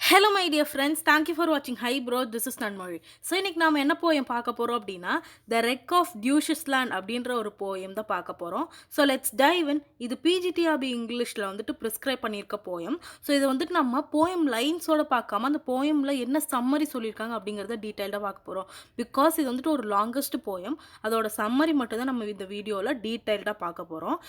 Hello my dear friends, thank you for வாட்சிங். Hi bro, this is Nanmozhi. So இன்னைக்கு நாம என்ன போயம் பார்க்க போகிறோம் அப்படின்னா, த ரெக் ஆஃப் டியூஷஸ்லேண்ட் அப்படின்ற ஒரு போயம் தான் பார்க்க போகிறோம். ஸோ லெட்ஸ் டைவ் இன். இது பிஜிடிஆர்பி இங்கிலீஷில் வந்துட்டு ப்ரிஸ்கிரைப் பண்ணியிருக்க போயம். ஸோ இதை வந்துட்டு நம்ம போயம் லைன்ஸோட பார்க்காம அந்த போயமில் என்ன சம்மரி சொல்லியிருக்காங்க அப்படிங்கிறத டீட்டெயில்டாக பார்க்க போகிறோம். பிகாஸ் இது வந்துட்டு ஒரு லாங்கஸ்ட் போயம். அதோட சம்மரி மட்டும் தான் நம்ம இந்த வீடியோவில் டீட்டெயில்டாக பார்க்க போகிறோம்.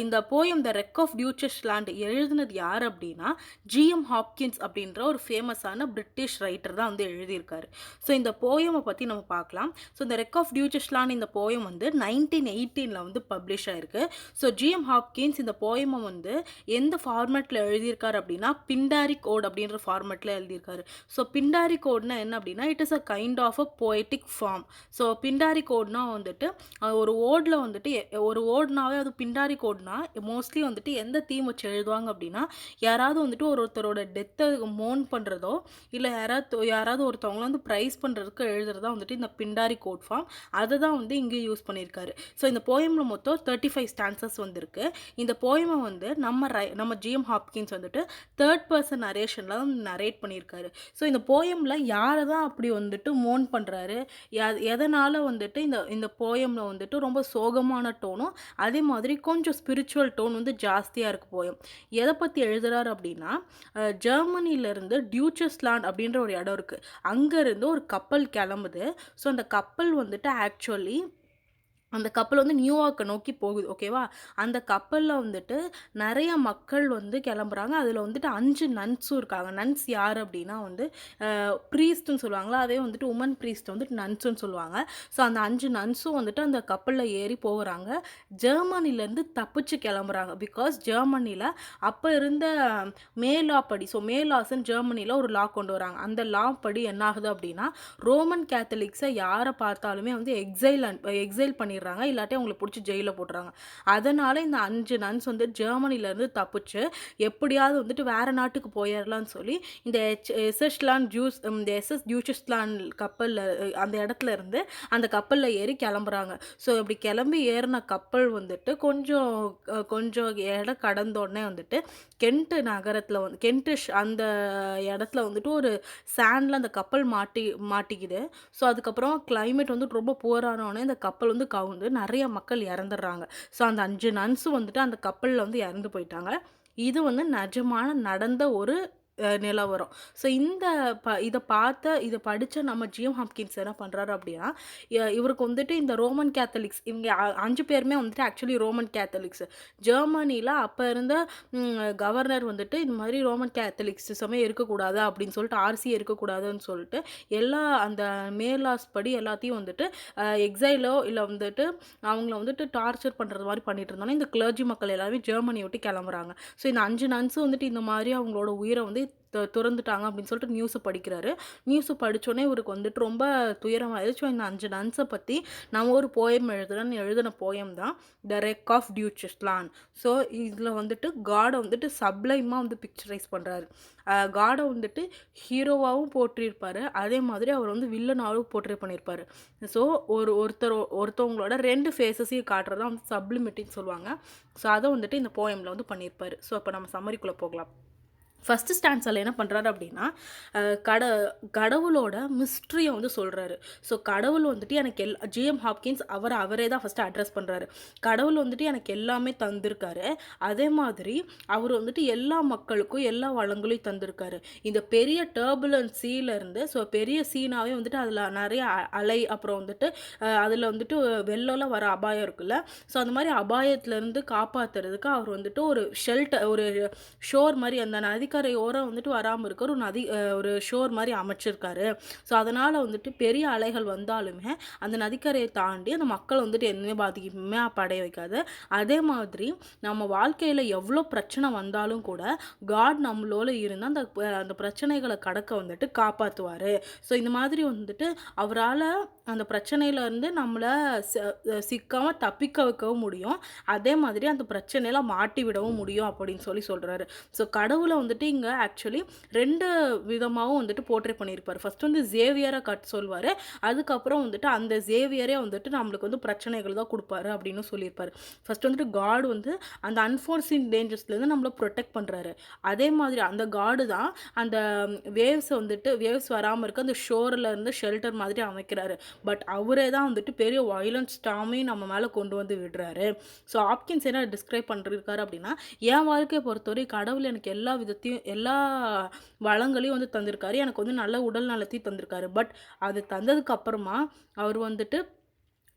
இந்த போயம் த ரெக் ஆஃப் டியூஷஸ்லேண்ட் எழுதுனது யார் அப்படின்னா, ஜிஎம் ஹாப்கின்ஸ் அப்படின்ற ஒரு ஃபேமஸான பிரிட்டிஷ் ரைட்டர் தான் வந்து எழுதியிருக்காரு. ஸோ இந்த போயமை பற்றி நம்ம பார்க்கலாம். ஸோ இந்த ரெக் ஆஃப் டியூச்சஸ்லான் இந்த போயம் வந்து 1918 வந்து பப்ளிஷ் ஆயிருக்கு. ஸோ ஜிஎம் ஹாப்கின்ஸ் இந்த போயமை வந்து எந்த ஃபார்மேட்டில் எழுதியிருக்காரு அப்படின்னா, பிண்டாரிக் ஓட் அப்படின்ற ஃபார்மேட்டில் எழுதியிருக்காரு. ஸோ பிண்டாரிக் ஓட்னா என்ன அப்படின்னா, it is a kind of a poetic form. So Pindaric ஓட்னா வந்துட்டு ஒரு ஓடில் வந்துட்டு ஒரு ஓடுனாவே அது பிண்டாரிக் ஓட்னா மோஸ்ட்லி வந்துட்டு எந்த தீம் வச்சு எழுதுவாங்க அப்படின்னா, யாராவது வந்துட்டு ஒருத்தரோட டெத்தை மோன் பண்ணுறதோ இல்லை யாராவது ஒருத்தவங்கள வந்து ப்ரைஸ் பண்ணுறதுக்கு எழுதுறதா வந்துட்டு இந்த பிண்டாரி கோட் ஃபார்ம். அதை தான் வந்து இங்கே யூஸ் பண்ணியிருக்காரு. ஸோ இந்த போயமில் மொத்தம் 35 ஸ்டான்சஸ் வந்திருக்கு. இந்த போயமை வந்து நம்ம ஜிஎம் ஹாப்கின்ஸ் வந்துட்டு தேர்ட் பர்சன் நரேஷனில் தான் நரேட் பண்ணியிருக்காரு. ஸோ இந்த போயமில் யாரை தான் அப்படி வந்துட்டு மோன் பண்ணுறாரு, எதனால் வந்துட்டு இந்த இந்த போயமில் வந்துட்டு ரொம்ப சோகமான டோனும் அதே மாதிரி கொஞ்சம் ஸ்பிரிச்சுவல் டோன் வந்து ஜாஸ்தியாக இருக்குது போயம். எதை பற்றி எழுதுறாரு அப்படின்னா, ஜெர்மனியிலேருந்து டியூச்சஸ்லாண்ட் அப்படின்ற ஒரு இடம் இருக்குது. அங்கேருந்து ஒரு கப்பல் கிளம்புது. ஸோ அந்த கப்பல் வந்துட்டு ஆக்சுவலி அந்த கப்பல் வந்து நியூயார்க்கை நோக்கி போகுது. ஓகேவா? அந்த கப்பலில் வந்துட்டு நிறைய மக்கள் வந்து கிளம்புறாங்க. அதில் வந்துட்டு 5 நன்ஸும் இருக்காங்க. நன்ஸ் யார் அப்படின்னா வந்து ப்ரீஸ்ட்டுன்னு சொல்லுவாங்களா, அதே வந்துட்டு உமன் ப்ரீஸ்ட் வந்துட்டு நன்ஸுன்னு சொல்லுவாங்க. ஸோ அந்த 5 நன்ஸும் வந்துட்டு அந்த கப்பலில் ஏறி போகிறாங்க. ஜெர்மனிலேருந்து தப்பிச்சு கிளம்புறாங்க. பிகாஸ் ஜெர்மனியில் அப்போ இருந்த லா படி, ஸோ லாஸ்ன்னு ஜெர்மனியில் ஒரு லா கொண்டு வராங்க. அந்த லா படி என்ன ஆகுது அப்படின்னா, ரோமன் கேத்தலிக்ஸை யாரை பார்த்தாலுமே வந்து எக்ஸைல் பண்ணிடுறாங்க, இல்லாட்டி அவங்களை பிடிச்சி ஜெயிலில் போட்டுறாங்க. அதனால் இந்த 5 நன்ஸ் வந்து ஜெர்மனிலேருந்து தப்பிச்சு எப்படியாவது வந்துட்டு வேறு நாட்டுக்கு போயிடலான்னு சொல்லி இந்த எஸ்எஸ் டியூச்சஸ்லாண்ட் கப்பலில் அந்த இடத்துல இருந்து அந்த கப்பலில் ஏறி கிளம்புறாங்க. ஸோ இப்படி கிளம்பி ஏறின கப்பல் வந்துட்டு கொஞ்சம் இடம் கடந்தோடனே வந்துட்டு கென்ட் நகரத்தில் வந்து கென்டிஷ் அந்த இடத்துல வந்துட்டு ஒரு சாண்டில் அந்த கப்பல் மாட்டிக்குது. ஸோ அதுக்கப்புறம் கிளைமேட் வந்து ரொம்ப புவரானோடனே இந்த கப்பல் வந்து கவுந்து நிறைய மக்கள் இறந்துடுறாங்க. ஸோ அந்த 5 நன்ஸும் வந்துட்டு அந்த கப்பலில் வந்து இறந்து போயிட்டாங்க. இது வந்து நிஜமான நடந்த ஒரு நிலவரம். ஸோ இதை படித்த நம்ம ஜிஎம் ஹாப்கின்ஸ் என்ன பண்ணுறாரு அப்படின்னா, இவருக்கு வந்துட்டு இந்த ரோமன் கேத்தலிக்ஸ் இவங்க 5 பேருமே வந்துட்டு ஆக்சுவலி ரோமன் கேத்தலிக்ஸ். ஜெர்மனியில் அப்போ இருந்த கவர்னர் வந்துட்டு இந்த மாதிரி ரோமன் கேத்தலிக்ஸிசமே இருக்கக்கூடாது அப்படின்னு சொல்லிட்டு, ஆர்சி இருக்கக்கூடாதுன்னு சொல்லிட்டு அந்த மேலாஸ் படி எல்லாத்தையும் வந்துட்டு எக்ஸைலோ இல்லை வந்துட்டு அவங்கள வந்துட்டு டார்ச்சர் பண்ணுறது மாதிரி பண்ணிட்டு இருந்தோன்னா இந்த கிளர்ஜி மக்கள் எல்லாருமே ஜெர்மனியை விட்டு கிளம்புறாங்க. ஸோ இந்த 5 நன்ஸு வந்துட்டு இந்த மாதிரி அவங்களோட உயிரை வந்து துறந்துட்டாங்க அப்படின்னு சொல்லிட்டு நியூஸை படிக்கிறாரு. நியூஸை படித்தோடனே இவருக்கு வந்துட்டு ரொம்ப துயரமாயிருச்சு. இந்த 5 நன்ஸை பற்றி நம்ம ஒரு போயம் எழுதின போயம் தான் த ரெக் ஆஃப் டியூச்சஸ்லாண்ட். ஸோ இதில் வந்துட்டு காடை வந்துட்டு சப்ளைமாக வந்து பிக்சரைஸ் பண்ணுறாரு. காடை வந்துட்டு ஹீரோவாகவும் போற்றியிருப்பார், அதே மாதிரி அவர் வந்து வில்லனாகவும் போர்ட்ரே பண்ணியிருப்பார். ஸோ ஒருத்தவங்களோட 2 ஃபேஸஸையும் காட்டுறதா வந்து சப்ளிமிட்டின்னு சொல்லுவாங்க. ஸோ அதை வந்துட்டு இந்த போயமில் வந்து பண்ணியிருப்பார். ஸோ இப்போ நம்ம சம்மரிக்குள்ளே போகலாம். ஃபஸ்ட்டு ஸ்டான்ஸில் என்ன பண்ணுறாரு அப்படின்னா, கடவுளோட மிஸ்ட்ரியை வந்து சொல்கிறாரு. ஸோ கடவுள் வந்துட்டு எனக்கு ஜிஎம் ஹாப்கின்ஸ் அவரே தான் ஃபஸ்ட்டு அட்ரஸ் பண்ணுறாரு. கடவுள் வந்துட்டு எனக்கு எல்லாமே தந்திருக்காரு, அதே மாதிரி அவர் வந்துட்டு எல்லா மக்களுக்கும் எல்லா வளங்களையும் தந்திருக்காரு. இந்த பெரிய டர்புலன்ஸ் சீலேருந்து, ஸோ பெரிய சீனாவே வந்துட்டு அதில் நிறைய அலை, அப்புறம் வந்துட்டு அதில் வந்துட்டு வெள்ளம்லாம் வர அபாயம் இருக்குல்ல, ஸோ அந்த மாதிரி அபாயத்துலேருந்து காப்பாற்றுறதுக்கு அவர் வந்துட்டு ஒரு ஒரு ஷோர் மாதிரி அந்த நதிக்கரையோரம் வந்துட்டு வராமல் இருக்க ஒரு ஷோர் மாதிரி அமைச்சிருக்காரு. ஸோ அதனால் வந்துட்டு பெரிய அலைகள் வந்தாலுமே அந்த நதிக்கரையை தாண்டி அந்த மக்கள் வந்துட்டு எதுவுமே பாதிக்குமே படைய வைக்காது. அதே மாதிரி நம்ம வாழ்க்கையில் எவ்வளோ பிரச்சனை வந்தாலும் கூட காட் நம்மளோட இருந்தால் அந்த பிரச்சனைகளை கடக்க வந்துட்டு காப்பாற்றுவார். ஸோ இந்த மாதிரி வந்துட்டு அவரால் அந்த பிரச்சனையிலேருந்து நம்மளை சிக்காமல் தப்பிக்க வைக்கவும் முடியும், அதே மாதிரி அந்த பிரச்சனையில் மாட்டி விடவும் முடியும் அப்படின்னு சொல்கிறாரு. ஸோ கடவுளை வந்துட்டு வந்துட்டு இங்க ஆக்சுவலி 2 விதமாவும் வந்துட்டு போர்ட்ரே பண்ணியிருப்பாரு. ஃபர்ஸ்ட் வந்து சேவியரா சொல்வாரு. அதுக்கப்புறம் வந்துட்டு அந்த சேவியரே வந்துட்டு நம்மளுக்கு வந்து பிரச்சனைகள் தான் குடுப்பாரு அப்படின்னு சொல்லியிருப்பாரு. ஃபர்ஸ்ட் வந்துட்டு காட் வந்து அந்த அன்ஃபார்சீன் டேஞ்சர்ஸ்லேருந்து நம்மள புரொடெக்ட் பண்றாரு. அதே மாதிரி அந்த காடு தான் அந்த வேவ்ஸ் வராம இருக்க அந்த ஷோர்ல இருந்து ஷெல்டர் மாதிரி அமைக்கிறாரு. பட் அவரே தான் வந்துட்டு பெரிய வயலன்ட் ஸ்டார்மையும் நம்ம மேல கொண்டு வந்து விடுறாரு. ஸோ ஹாப்கின்ஸ் என்ன டிஸ்கிரைப் பண்ணிருக்காரு அப்படின்னா, என் வாழ்க்கைய பொறுத்தவரை கடவுள் எனக்கு எல்லா விதத்தையும் எல்லா வளங்களையும் வந்து தந்திருக்காரு. எனக்கு வந்து நல்ல உடல் நலத்தையும் தந்திருக்காரு. பட் அது தந்ததுக்கு அப்புறமா அவர் வந்துட்டு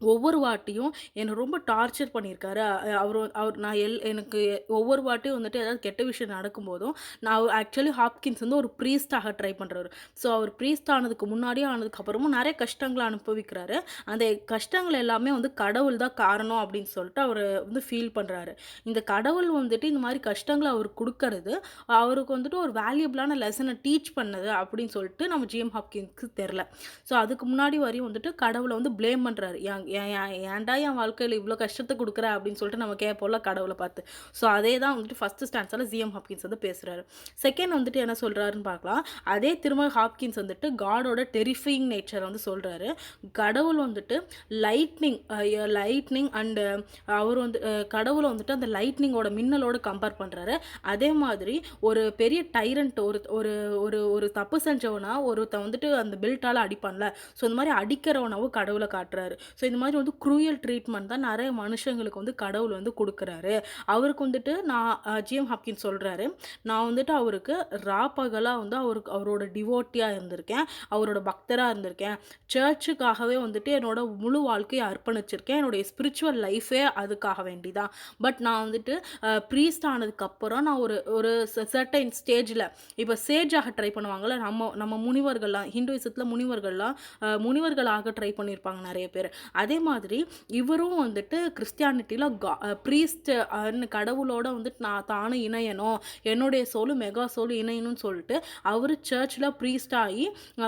ஒவ்வொரு வாட்டியும் என்ன ரொம்ப டார்ச்சர் பண்ணியிருக்காரு. அவரு அவர் நான் எனக்கு ஒவ்வொரு வாட்டியும் வந்துட்டு ஏதாவது கெட்ட விஷயம் நடக்கும்போதும், நான் ஆக்சுவலி ஹாப்கின்ஸ் வந்து ஒரு ப்ரீஸ்ட் ஆக ட்ரை பண்றாரு. ஸோ அவர் ப்ரீஸ்ட் ஆனதுக்கு முன்னாடியும், ஆனதுக்கு அப்புறமும் நெறைய கஷ்டங்கள அனுபவிக்கிறாரு. அந்த கஷ்டங்கள் எல்லாமே வந்து கடவுள் தான் காரணம் அப்படின்னு சொல்லிட்டு அவரு வந்து ஃபீல் பண்றாரு. இந்த கடவுள் வந்துட்டு இந்த மாரி கஷ்டங்கள அவருக்கு குடுக்கறது, அவருக்கு வந்துட்டு ஒரு வேல்யூபிளான லெசன டீச் பண்ணது அப்படின்னு சொல்லிட்டு நம்ம ஜிஎம் ஹாப்கின்ஸ்க்கு தெரியல. ஸோ அதுக்கு முன்னாடி வரையும் வந்துட்டு கடவுள வந்து ப்ளேம் பண்றாரு. ஏன்டா என் வாழ்க்கையில இவ்ளோ கஷ்டத்த குடுக்குற அப்படின்னு சொல்லிட்டு நம்ம கேட்போம்ல கடவுள பார்த்து. ஸோ அதே தான் வந்துட்டு ஃபர்ஸ்ட் ஸ்டான்ஸால ஜிஎம் ஹாப்கின்ஸ் வந்து பேசுறாரு. செகண்ட் வந்துட்டு என்ன சொல்றாருன்னு பார்க்கலாம். அதே திரும்ப ஹாப்கின்ஸ் வந்துட்டு காடோட டெரிஃபையிங் நேச்சர வந்து சொல்றாரு. கடவுள் வந்துட்டு லைட்னிங் அண்ட் அவர் வந்து கடவுள வந்துட்டு அந்த லைட்னிங்கோட மின்னலோட கம்பேர் பண்றாரு. அதே மாதிரி ஒரு பெரிய டைரண்ட் ஒரு ஒரு ஒரு ஒரு தப்பு செஞ்சவனா ஒருத்தன் வந்துட்டு அந்த பெல்ட்டால அடிப்பான்ல. ஸோ இந்த மாரி அடிக்கிறவனாவும் கடவுள காட்டுறாரு. ஸோ இந்த மாதிரி வந்து க்ரூயல் ட்ரீட்மெண்ட் தான் நிறைய மனுஷங்களுக்கு வந்து கடவுள் வந்து கொடுக்குறாரு. அவருக்கு வந்துட்டு நான் ஜிஎம் ஹாப்கின்ஸ் சொல்கிறாரு, நான் வந்துட்டு அவருக்கு பகலாக வந்து அவரோட டிவோட்டியாக இருந்திருக்கேன், அவரோட பக்தராக இருந்திருக்கேன், சர்ச்சுக்காகவே வந்துட்டு என்னோட முழு வாழ்க்கையை அர்ப்பணிச்சிருக்கேன், என்னுடைய ஸ்பிரிச்சுவல் லைஃபே அதுக்காக வேண்டி தான். பட் நான் வந்துட்டு ப்ரீஸ்ட் ஆனதுக்கப்புறம் நான் ஒரு ஒரு சர்டைன் ஸ்டேஜில் இப்போ சேஜாக ட்ரை பண்ணுவாங்கள்ல, நம்ம முனிவர்கள்லாம் ஹிந்துவிசத்தில் முனிவர்களாக ட்ரை பண்ணியிருப்பாங்க நிறைய பேர். அதே மாதிரி இவரும் வந்துட்டு கிறிஸ்டியானிட்டியில் ப்ரீஸ்ட் கடவுளோட வந்துட்டு நான் தானும் இணையணும், என்னுடைய சோலு மெகா சோலு இணையணும்னு சொல்லிட்டு அவர் சர்ச்சில் ப்ரீஸ்ட் ஆகி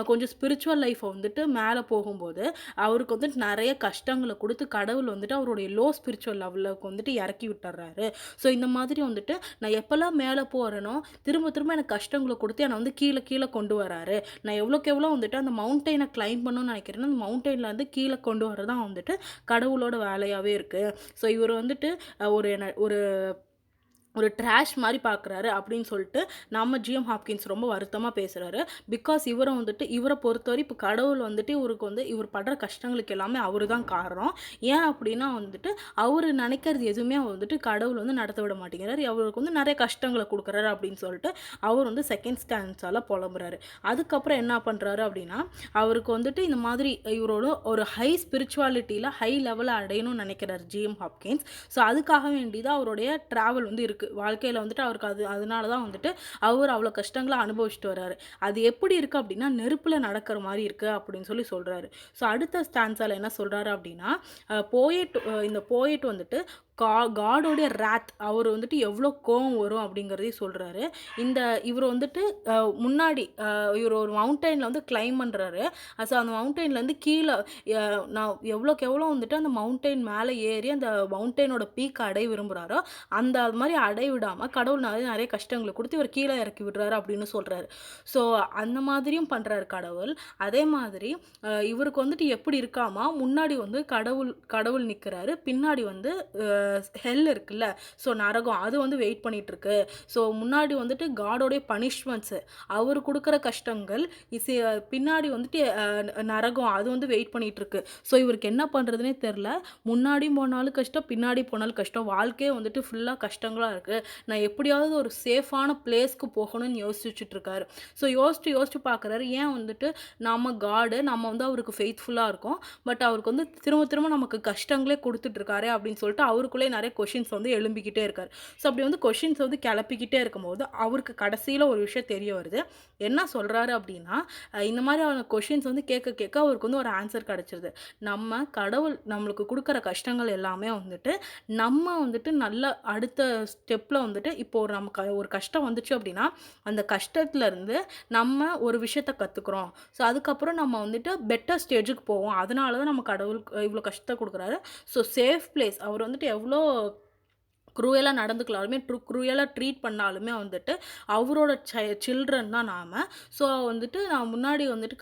கொஞ்சம் ஸ்பிரிச்சுவல் லைஃப்பை வந்துட்டு மேலே போகும்போது அவருக்கு வந்துட்டு நிறைய கஷ்டங்களை கொடுத்து கடவுள் வந்துட்டு அவருடைய லோ ஸ்பிரிச்சுவல் லெவலுக்கு வந்துட்டு இறக்கி விட்டுறாரு. ஸோ இந்த மாதிரி வந்துட்டு நான் எப்போல்லாம் மேலே போகிறேனோ திரும்ப திரும்ப எனக்கு கஷ்டங்களை கொடுத்து என்னை வந்து கீழே கீழே கொண்டு வராரு. நான் எவ்வளோக்கு எவ்வளோ வந்துட்டு அந்த மவுண்டெயினை கிளைம் பண்ணணும்னு நினைக்கிறேன்னா அந்த மவுண்டெயினில் வந்து கீழே கொண்டு வரதான் வந்துட்டு கடவுளோட வேலையாகவே இருக்குது. ஸோ இவர் வந்துட்டு ஒரு ஒரு ட்ராஷ் மாதிரி பார்க்குறாரு அப்படின்னு சொல்லிட்டு நம்ம ஜிஎம் ஹாப்கின்ஸ் ரொம்ப வருத்தமாக பேசுகிறாரு. பிகாஸ் இவரை பொறுத்தவரை இப்போ கடவுள் வந்துட்டு இவருக்கு வந்து இவர் படுற கஷ்டங்களுக்கு எல்லாமே அவர் தான் காரணம். ஏன் அப்படின்னா வந்துட்டு அவர் நினைக்கிறது எதுவுமே வந்துட்டு கடவுள் வந்து நடத்த விட மாட்டேங்கிறார், அவருக்கு வந்து நிறைய கஷ்டங்களை கொடுக்குறாரு அப்படின்னு சொல்லிட்டு அவர் வந்து செகண்ட் ஸ்டான்ஸால் புலம்புறாரு. அதுக்கப்புறம் என்ன பண்ணுறாரு அப்படின்னா அவருக்கு வந்துட்டு இந்த மாதிரி இவரோட ஒரு ஹை ஸ்பிரிச்சுவாலிட்டியில் ஹை லெவலில் அடையணும்னு நினைக்கிறார் ஜிஎம் ஹாப்கின்ஸ். ஸோ அதுக்காக வேண்டி தான் அவருடைய ட்ராவல் வந்து இருக்குது வாழ்க்கையில் வந்துட்டு அவருக்கு. அதனால தான் வந்துட்டு அவர் அவ்வளோ கஷ்டங்களை அனுபவிச்சுட்டு வர்றாரு. அது எப்படி இருக்குது அப்படின்னா நெருப்பில் நடக்கிற மாதிரி இருக்குது அப்படின்னு சொல்கிறாரு. ஸோ அடுத்த ஸ்டான்ஸால் என்ன சொல்கிறாரு அப்படின்னா இந்த போயட் வந்துட்டு காடோடைய ராத் அவர் வந்துட்டு எவ்வளோ கோவம் வரும் அப்படிங்கிறதையும் சொல்கிறாரு. இவர் வந்துட்டு முன்னாடி இவர் ஒரு மவுண்டெயினில் வந்து கிளைம் பண்ணுறாரு. ஸோ அந்த மவுண்டெயின்லேருந்து கீழே நான் எவ்வளோக்கு எவ்வளோ வந்துட்டு அந்த மவுண்டெயின் மேலே ஏறி அந்த மவுண்டெயினோட பீக்கை அடைய விரும்புகிறாரோ அது மாதிரி அடைய விடாமல் கடவுள் நிறைய கஷ்டங்களை கொடுத்து இவர் கீழே இறக்கி விடுறாரு அப்படின்னு சொல்கிறாரு. ஸோ அந்த மாதிரியும் பண்ணுறாரு கடவுள். அதே மாதிரி இவருக்கு வந்துட்டு எப்படி இருக்காமா முன்னாடி வந்து கடவுள் நிற்கிறாரு, பின்னாடி வந்து ஹெல் இருக்குல்ல, ஸோ நரகம் அது வந்து வெயிட் பண்ணிட்டு இருக்கு. ஸோ முன்னாடி வந்துட்டு காடோடைய பனிஷ்மெண்ட்ஸு அவர் கொடுக்குற கஷ்டங்கள் பின்னாடி வந்துட்டு நரகம் அது வந்து வெயிட் பண்ணிட்டு இருக்கு. ஸோ இவருக்கு என்ன பண்ணுறதுனே தெரில, முன்னாடி போனாலும் கஷ்டம் பின்னாடி போனாலும் கஷ்டம், வாழ்க்கையே வந்துட்டு ஃபுல்லாக கஷ்டங்களாக இருக்குது, நான் எப்படியாவது ஒரு சேஃபான பிளேஸ்க்கு போகணும்னு யோசிச்சுட்டு இருக்காரு. ஸோ யோசிச்சு பார்க்குறாரு, ஏன் வந்துட்டு நம்ம வந்து அவருக்கு ஃபெய்த்ஃபுல்லாக இருக்கும், பட் அவருக்கு வந்து திரும்ப திரும்ப நமக்கு கஷ்டங்களே கொடுத்துட்ருக்காரு அப்படின்னு சொல்லிட்டு அவருக்குள்ளே நிறைய கொஷின்ஸ் வந்து எழும்பிக்கிட்டே இருக்கார். ஸோ அப்படி வந்து கொஷின்ஸ் வந்து கிளப்பிக்கிட்டே இருக்கும்போது அவருக்கு கடைசியில் ஒரு விஷயம் தெரிய வருது. என்ன சொல்கிறாரு அப்படின்னா இந்த மாதிரி அவன கொஷின்ஸ் வந்து கேட்க அவருக்கு வந்து ஒரு ஆன்சர் கிடச்சிருது. கடவுள் நம்மளுக்கு கொடுக்குற கஷ்டங்கள் எல்லாமே வந்துட்டு நம்ம வந்துட்டு நல்ல அடுத்த ஸ்டெப்பில் வந்துட்டு இப்போ நமக்கு ஒரு கஷ்டம் வந்துச்சு அப்படின்னா அந்த கஷ்டத்துலேருந்து நம்ம ஒரு விஷயத்தை கற்றுக்குறோம். ஸோ அதுக்கப்புறம் நம்ம வந்துட்டு பெட்டர் ஸ்டேஜுக்கு போவோம். அதனால தான் நம்ம கடவுள் இவ்வளோ கஷ்டத்தை கொடுக்குறாரு. ஸோ சேஃப் பிளேஸ் அவர் வந்துட்டு எவ்வளோ க்ரூயலா நடந்துக்கலாலுமே, க்ரூயலா ட்ரீட் பண்ணாலுமே வந்துட்டு, அவரோட சில்ட்ரன் தான் நாம. ஸோ வந்துட்டு நான் முன்னாடி வந்துட்டு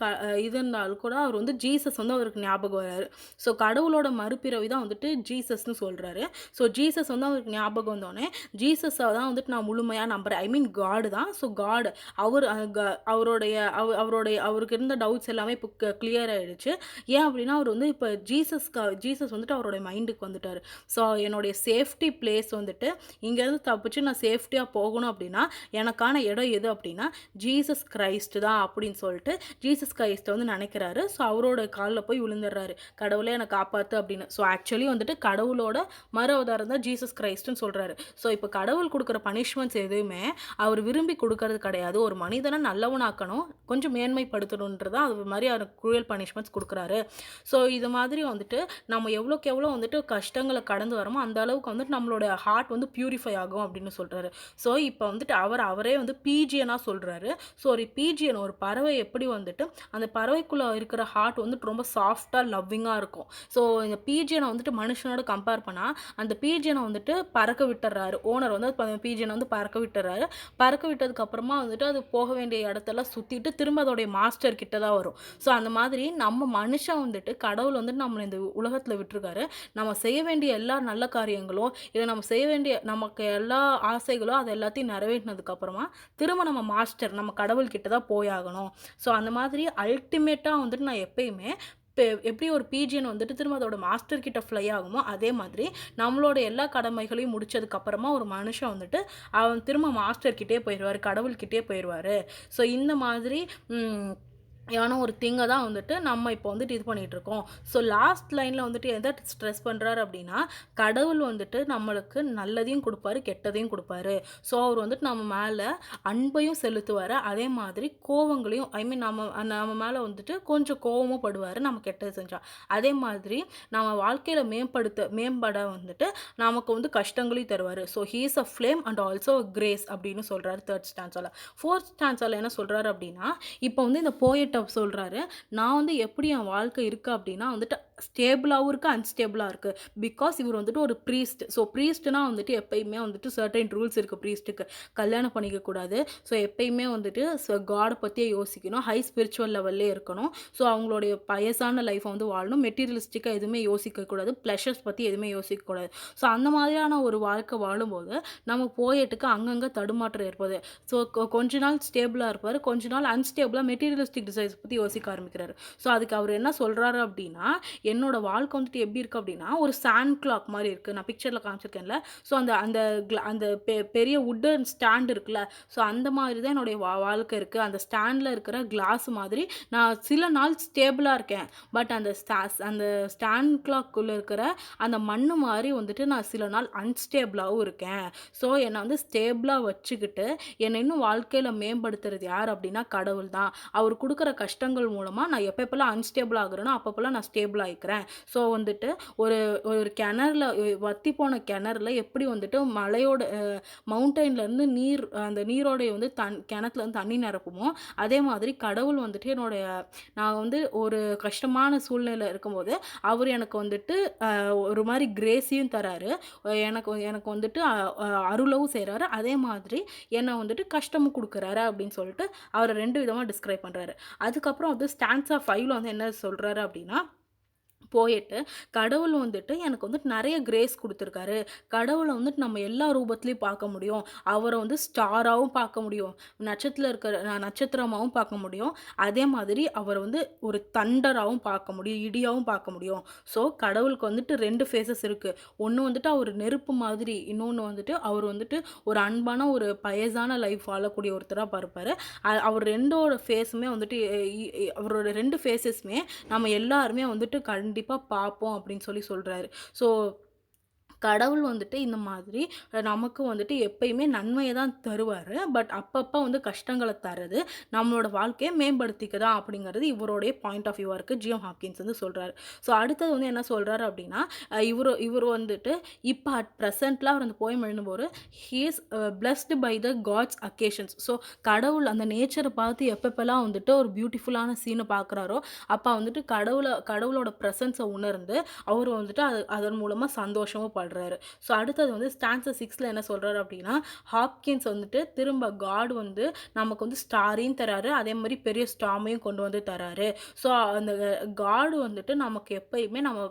இது இருந்தாலும் கூட அவர் வந்து ஜீசஸ் வந்து அவருக்கு ஞாபகம் வராரு. ஸோ கடவுளோட மறுபிறவி தான் வந்துட்டு ஜீசஸ்ன்னு சொல்றாரு. ஸோ ஜீசஸ் வந்து அவருக்கு ஞாபகம் வந்தோனே, ஜீசஸ தான் வந்துட்டு நான் முழுமையா நம்புறேன். ஐ மீன் காட் தான். ஸோ காட் அவரு அ க அவருடைய அவருடைய அவருக்கு இருந்த டவுட்ஸ் எல்லாமே இப்போ கிளியர் ஆயிடுச்சு. ஏன் அப்டின்னா, அவர் வந்து இப்ப ஜீசஸ் வந்துட்டு அவருடைய மைண்டுக்கு வந்துட்டாரு. ஸோ என்னுடைய சேஃப்டி பிளேஸ் வந்துட்டு இங்கேருந்து தப்பிச்சு நான் சேஃப்டியா போகணும் அப்படின்னா, எனக்கான இடம் எது அப்படின்னா, ஜீசஸ் கிரைஸ்ட் தான் அப்படின்னு சொல்லிட்டு, ஜீசஸ் கிரைஸ்ட்ட வந்து நெனைக்கிறாரு. ஸோ அவரோட கால்ல போய் விழுந்துர்றாரு. கடவுளே என்ன காப்பாத்து அப்படின்னு. ஸோ ஆக்சுவலி வந்துட்டு கடவுளோட மறு அவதாரம் தான் ஜீசஸ் கிரைஸ்ட்ன்னு சொல்றாரு. ஸோ இப்ப கடவுள் குடுக்குற பனிஷ்மெண்ட்ஸ் எதுவுமே அவர் விரும்பி குடுக்கறது கிடையாது. ஒரு மனிதன நல்லவனாக்கணும், கொஞ்சம் மேன்மைப்படுத்தணுன்றது தான் அது மாரி குரியல் பனிஷ்மெண்ட்ஸ் குடுக்குறாரு. ஸோ இது மாதிரி வந்துட்டு நம்ம எவ்வளோக்கு எவ்வளோ வந்துட்டு கஷ்டங்கள கடந்து வரோமோ, அந்த அளவுக்கு வந்துட்டு நம்மளோட ஹார்ட் வந்து பியூரிஃபை ஆகும் அப்படின்னு சொல்றாரு. ஸோ இப்போ வந்துட்டு அவரே வந்து பீஜியனா சொல்றாரு. ஸோ ஒரு பீஜியன் ஒரு பறவை எப்படி வந்துட்டு அந்த பறவைக்குள்ள இருக்கிற ஹார்ட் வந்துட்டு ரொம்ப சாஃப்ட்டா, லவ்விங்கா இருக்கும். ஸோ இந்த பீஜியன வந்துட்டு மனுஷனோட கம்பேர் பண்ணா, அந்த பீஜியன வந்துட்டு பறக்க விட்டுர்றாரு. ஓனர் வந்து பீஜியன வந்து பறக்க விட்டுர்றாரு. பறக்க விட்டதுக்கு அப்புறமா வந்துட்டு அது போக வேண்டிய இடத்தெல்லாம் சுத்திட்டு திரும்ப அதோடைய மாஸ்டர் கிட்ட தான் வரும். ஸோ அந்த மாதிரி நம்ம மனுஷன் வந்துட்டு கடவுள் வந்துட்டு நம்மள இந்த உலகத்துல விட்டுருக்காரு. நம்ம செய்ய வேண்டிய எல்லா நல்ல காரியங்களும், இத நம்ம செய்ய வேண்டிய நமக்கு எல்லா ஆசைகளோ அது எல்லாத்தையும் நிறைவேற்றினதுக்கு அப்புறமா, திரும்ப நம்ம மாஸ்டர் நம்ம கடவுள் கிட்ட தான் போயாகணும். ஸோ அந்த மாதிரி அல்டிமேட்டா வந்துட்டு நான் எப்பயுமே எப்படி ஒரு பீஜியன் வந்துட்டு திரும்ப அதோட மாஸ்டர் கிட்ட ஃப்ளை ஆகுமோ, அதே மாதிரி நம்மளோட எல்லா கடமைகளையும் முடிச்சதுக்கு அப்புறமா ஒரு மனுஷன் வந்துட்டு அவன் திரும்ப மாஸ்டர் கிட்டயே போயிருவாரு. கடவுள் கிட்டயே போயிருவாரு. ஸோ இந்த மாதிரி ம் ஏன்னா ஒரு திங்க தான் வந்துட்டு நம்ம இப்போ வந்துட்டு இது பண்ணிகிட்ருக்கோம். ஸோ லாஸ்ட் லைனில் வந்துட்டு எதை ஸ்ட்ரெஸ் பண்ணுறாரு அப்படின்னா, கடவுள் வந்துட்டு நம்மளுக்கு நல்லதையும் கொடுப்பாரு, கெட்டதையும் கொடுப்பாரு. ஸோ அவர் வந்துட்டு நம்ம மேலே அன்பையும் செலுத்துவார். அதே மாதிரி கோவங்களையும் ஐ மீன் நம்ம மேலே வந்துட்டு கொஞ்சம் கோவமும் படுவார் நம்ம கெட்டது செஞ்சால். அதே மாதிரி நம்ம வாழ்க்கையில் மேம்பட வந்துட்டு நமக்கு வந்து கஷ்டங்களையும் தருவார். So he is a flame and also grace அப்படின்னு சொல்கிறாரு 3rd ஸ்டான்ஸால. 4th ஸ்டான்ஸால என்ன சொல்கிறாரு அப்படின்னா, இப்போ வந்து இந்த போயட்ட சொல்றாரு. நான் வந்து எப்படி என் வாழ்க்கை இருக்கு அப்படின்னா வந்துட்டு ஸ்டேபிளாவும் இருக்கு, அன்ஸ்டேபிளா இருக்கு. பிகாஸ் இவர் வந்துட்டு ஒரு ப்ரீஸ்ட். ஸோ ப்ரீஸ்ட்னா வந்துட்டு எப்பயுமே வந்துட்டு சர்டைன் ரூல்ஸ் இருக்கு ப்ரீஸ்ட்டுக்கு. கல்யாணம் பண்ணிக்க கூடாது. ஸோ எப்பயுமே வந்துட்டு காட பத்தியே யோசிக்கணும். ஹை ஸ்பிரிச்சுவல் லெவல்லே இருக்கணும். ஸோ அவங்களுடைய பயசான லைஃப்பை வந்து வாழணும். மெட்டீரியலிஸ்டிக்கா எதுவுமே யோசிக்கக்கூடாது. ப்ளஷர்ஸ் பத்தி எதுவுமே யோசிக்கக்கூடாது. ஸோ அந்த மாதிரியான ஒரு வாழ்க்கை வாழும்போது நம்ம போயட்டுக்கு அங்கங்க தடுமாற்றம் ஏற்படுது. ஸோ கொஞ்ச நாள் ஸ்டேபிளா இருப்பாரு. கொஞ்ச நாள் அன்ஸ்டேபிளா மெட்டீரியலிஸ்டிக் டிசைர்ஸ் பத்தி யோசிக்க ஆரம்பிக்கிறாரு. ஸோ அதுக்கு அவர் என்ன சொல்றாரு அப்படின்னா, என்னோட வாழ்க்கை வந்துட்டு எப்படி இருக்கு அப்படின்னா, ஒரு சாண்ட் கிளாக் மாரி இருக்கு. நான் பிக்சர்ல காமிச்சிருக்கேன்ல. ஸோ அந்த அந்த அந்த பெரிய வுட்டன் ஸ்டாண்ட் இருக்குல்ல. ஸோ அந்த மாதிரி தான் என்னுடைய வாழ்க்கை இருக்கு. அந்த ஸ்டாண்ட்ல இருக்கிற கிளாஸ் மாதிரி நான் சில நாள் ஸ்டேபிளா இருக்கேன். பட் அந்த ஸ்டாண்ட் கிளாக்குள்ள இருக்கிற அந்த மண்ணு மாரி வந்துட்டு நான் சில நாள் அன்ஸ்டேபிளாவும் இருக்கேன். ஸோ என்ன வந்து ஸ்டேபிளா வச்சுக்கிட்டு, என்ன இன்னும் வாழ்க்கையில மேம்படுத்துறது யார் அப்படின்னா கடவுள் தான். அவர் குடுக்குற கஷ்டங்கள் மூலமா நான் எப்பப்பலாம் அன்ஸ்டேபிள் ஆகுறேனோ, அப்பப்பலாம் நான் ஸ்டேபிள் ஆயிக்கிறேன். ஸோ வந்துட்டு ஒரு ஒரு கிணறுல வத்தி போன கிணறுல எப்படி வந்துட்டு மலையோட மவுண்டன்லேருந்து அந்த நீரோடைய வந்து கிணத்துல வந்து தண்ணி நிரப்புமோ, அதே மாதிரி கடவுள் வந்துட்டு நான் வந்து ஒரு கஷ்டமான சூழ்நிலையில இருக்கும்போது, அவர் எனக்கு வந்துட்டு ஒரு மாரி கிரேஸையும் தராரு. எனக்கு வந்துட்டு அருளவும் செய்றாரு. அதே மாதிரி என்ன வந்துட்டு கஷ்டமும் குடுக்குறாரு அப்படின்னு சொல்லிட்டு அவர 2 விதமா டிஸ்கிரைப் பண்றாரு. அதுக்கப்புறம் வந்து ஸ்டான்ஸா 5ல வந்து என்ன சொல்றாரு அப்படின்னா, போயிட்டு கடவுள் வந்துட்டு எனக்கு வந்துட்டு நெறைய கிரேஸ் குடுத்துருக்காரு. கடவுள வந்துட்டு நம்ம எல்லா ரூபத்திலயும் பார்க்க முடியும். அவர வந்து ஸ்டாராவும் பார்க்க முடியும். நட்சத்திரமாவும் பார்க்க முடியும். அதே மாதிரி அவர வந்து ஒரு தண்டராவும் பார்க்க முடியும். இடியாவும் பார்க்க முடியும். ஸோ கடவுளுக்கு வந்துட்டு 2 ஃபேஸஸ் இருக்கு. ஒண்ணு வந்துட்டு அவரு நெருப்பு மாதிரி. இன்னொன்னு வந்துட்டு அவர் வந்துட்டு ஒரு அன்பான ஒரு பயசான லைஃப் வாழக்கூடிய ஒருத்தரா இருப்பாரு. அவர் 2ஓட ஃபேஸுமே வந்துட்டு அவரோட 2 ஃபேஸஸுமே நம்ம எல்லாருமே வந்துட்டு கண்டிப்பா பார்ப்போம் அப்படின்னு சொல்றாரு. ஸோ கடவுள் வந்துட்டு இந்த மாதிரி நமக்கு வந்துட்டு எப்பயுமே நன்மையை தான் தருவார். பட் அப்பப்போ வந்து கஷ்டங்களை தர்றது நம்மளோட வாழ்க்கையை மேம்படுத்திக்க தான் அப்படிங்கிறது இவருடைய பாயிண்ட் ஆஃப் வியூவாக இருக்குது. ஜிஎம் ஹாப்கின்ஸ் வந்து சொல்கிறாரு. ஸோ அடுத்தது வந்து என்ன சொல்கிறாரு அப்படின்னா, இவர் வந்துட்டு இப்போ அட் ப்ரெசென்ட்டில் அவர் அந்த போயம் எழுதும்போது he is blessed by the gods occasions. So கடவுள் அந்த நேச்சரை பார்த்து எப்பப்பெல்லாம் வந்துட்டு ஒரு பியூட்டிஃபுல்லான சீனை பார்க்குறாரோ அப்போ வந்துட்டு கடவுளோட ப்ரெசன்ஸை உணர்ந்து அவர் வந்துட்டு அதன் மூலமாக சந்தோஷமும் படுறாரு. வாழ்றாரு. ஸோ அடுத்தது வந்து ஸ்டான்ஸா 6ல என்ன சொல்றாரு அப்படின்னா, ஹாப்கின்ஸ் வந்துட்டு திரும்ப காட் வந்து நமக்கு வந்து ஸ்டாரையும் தராரு. அதே மாரி பெரிய ஸ்டார்மையும் கொண்டு வந்து தராரு. ஸோ அந்த காட் வந்துட்டு நமக்கு எப்பயுமே நம்ம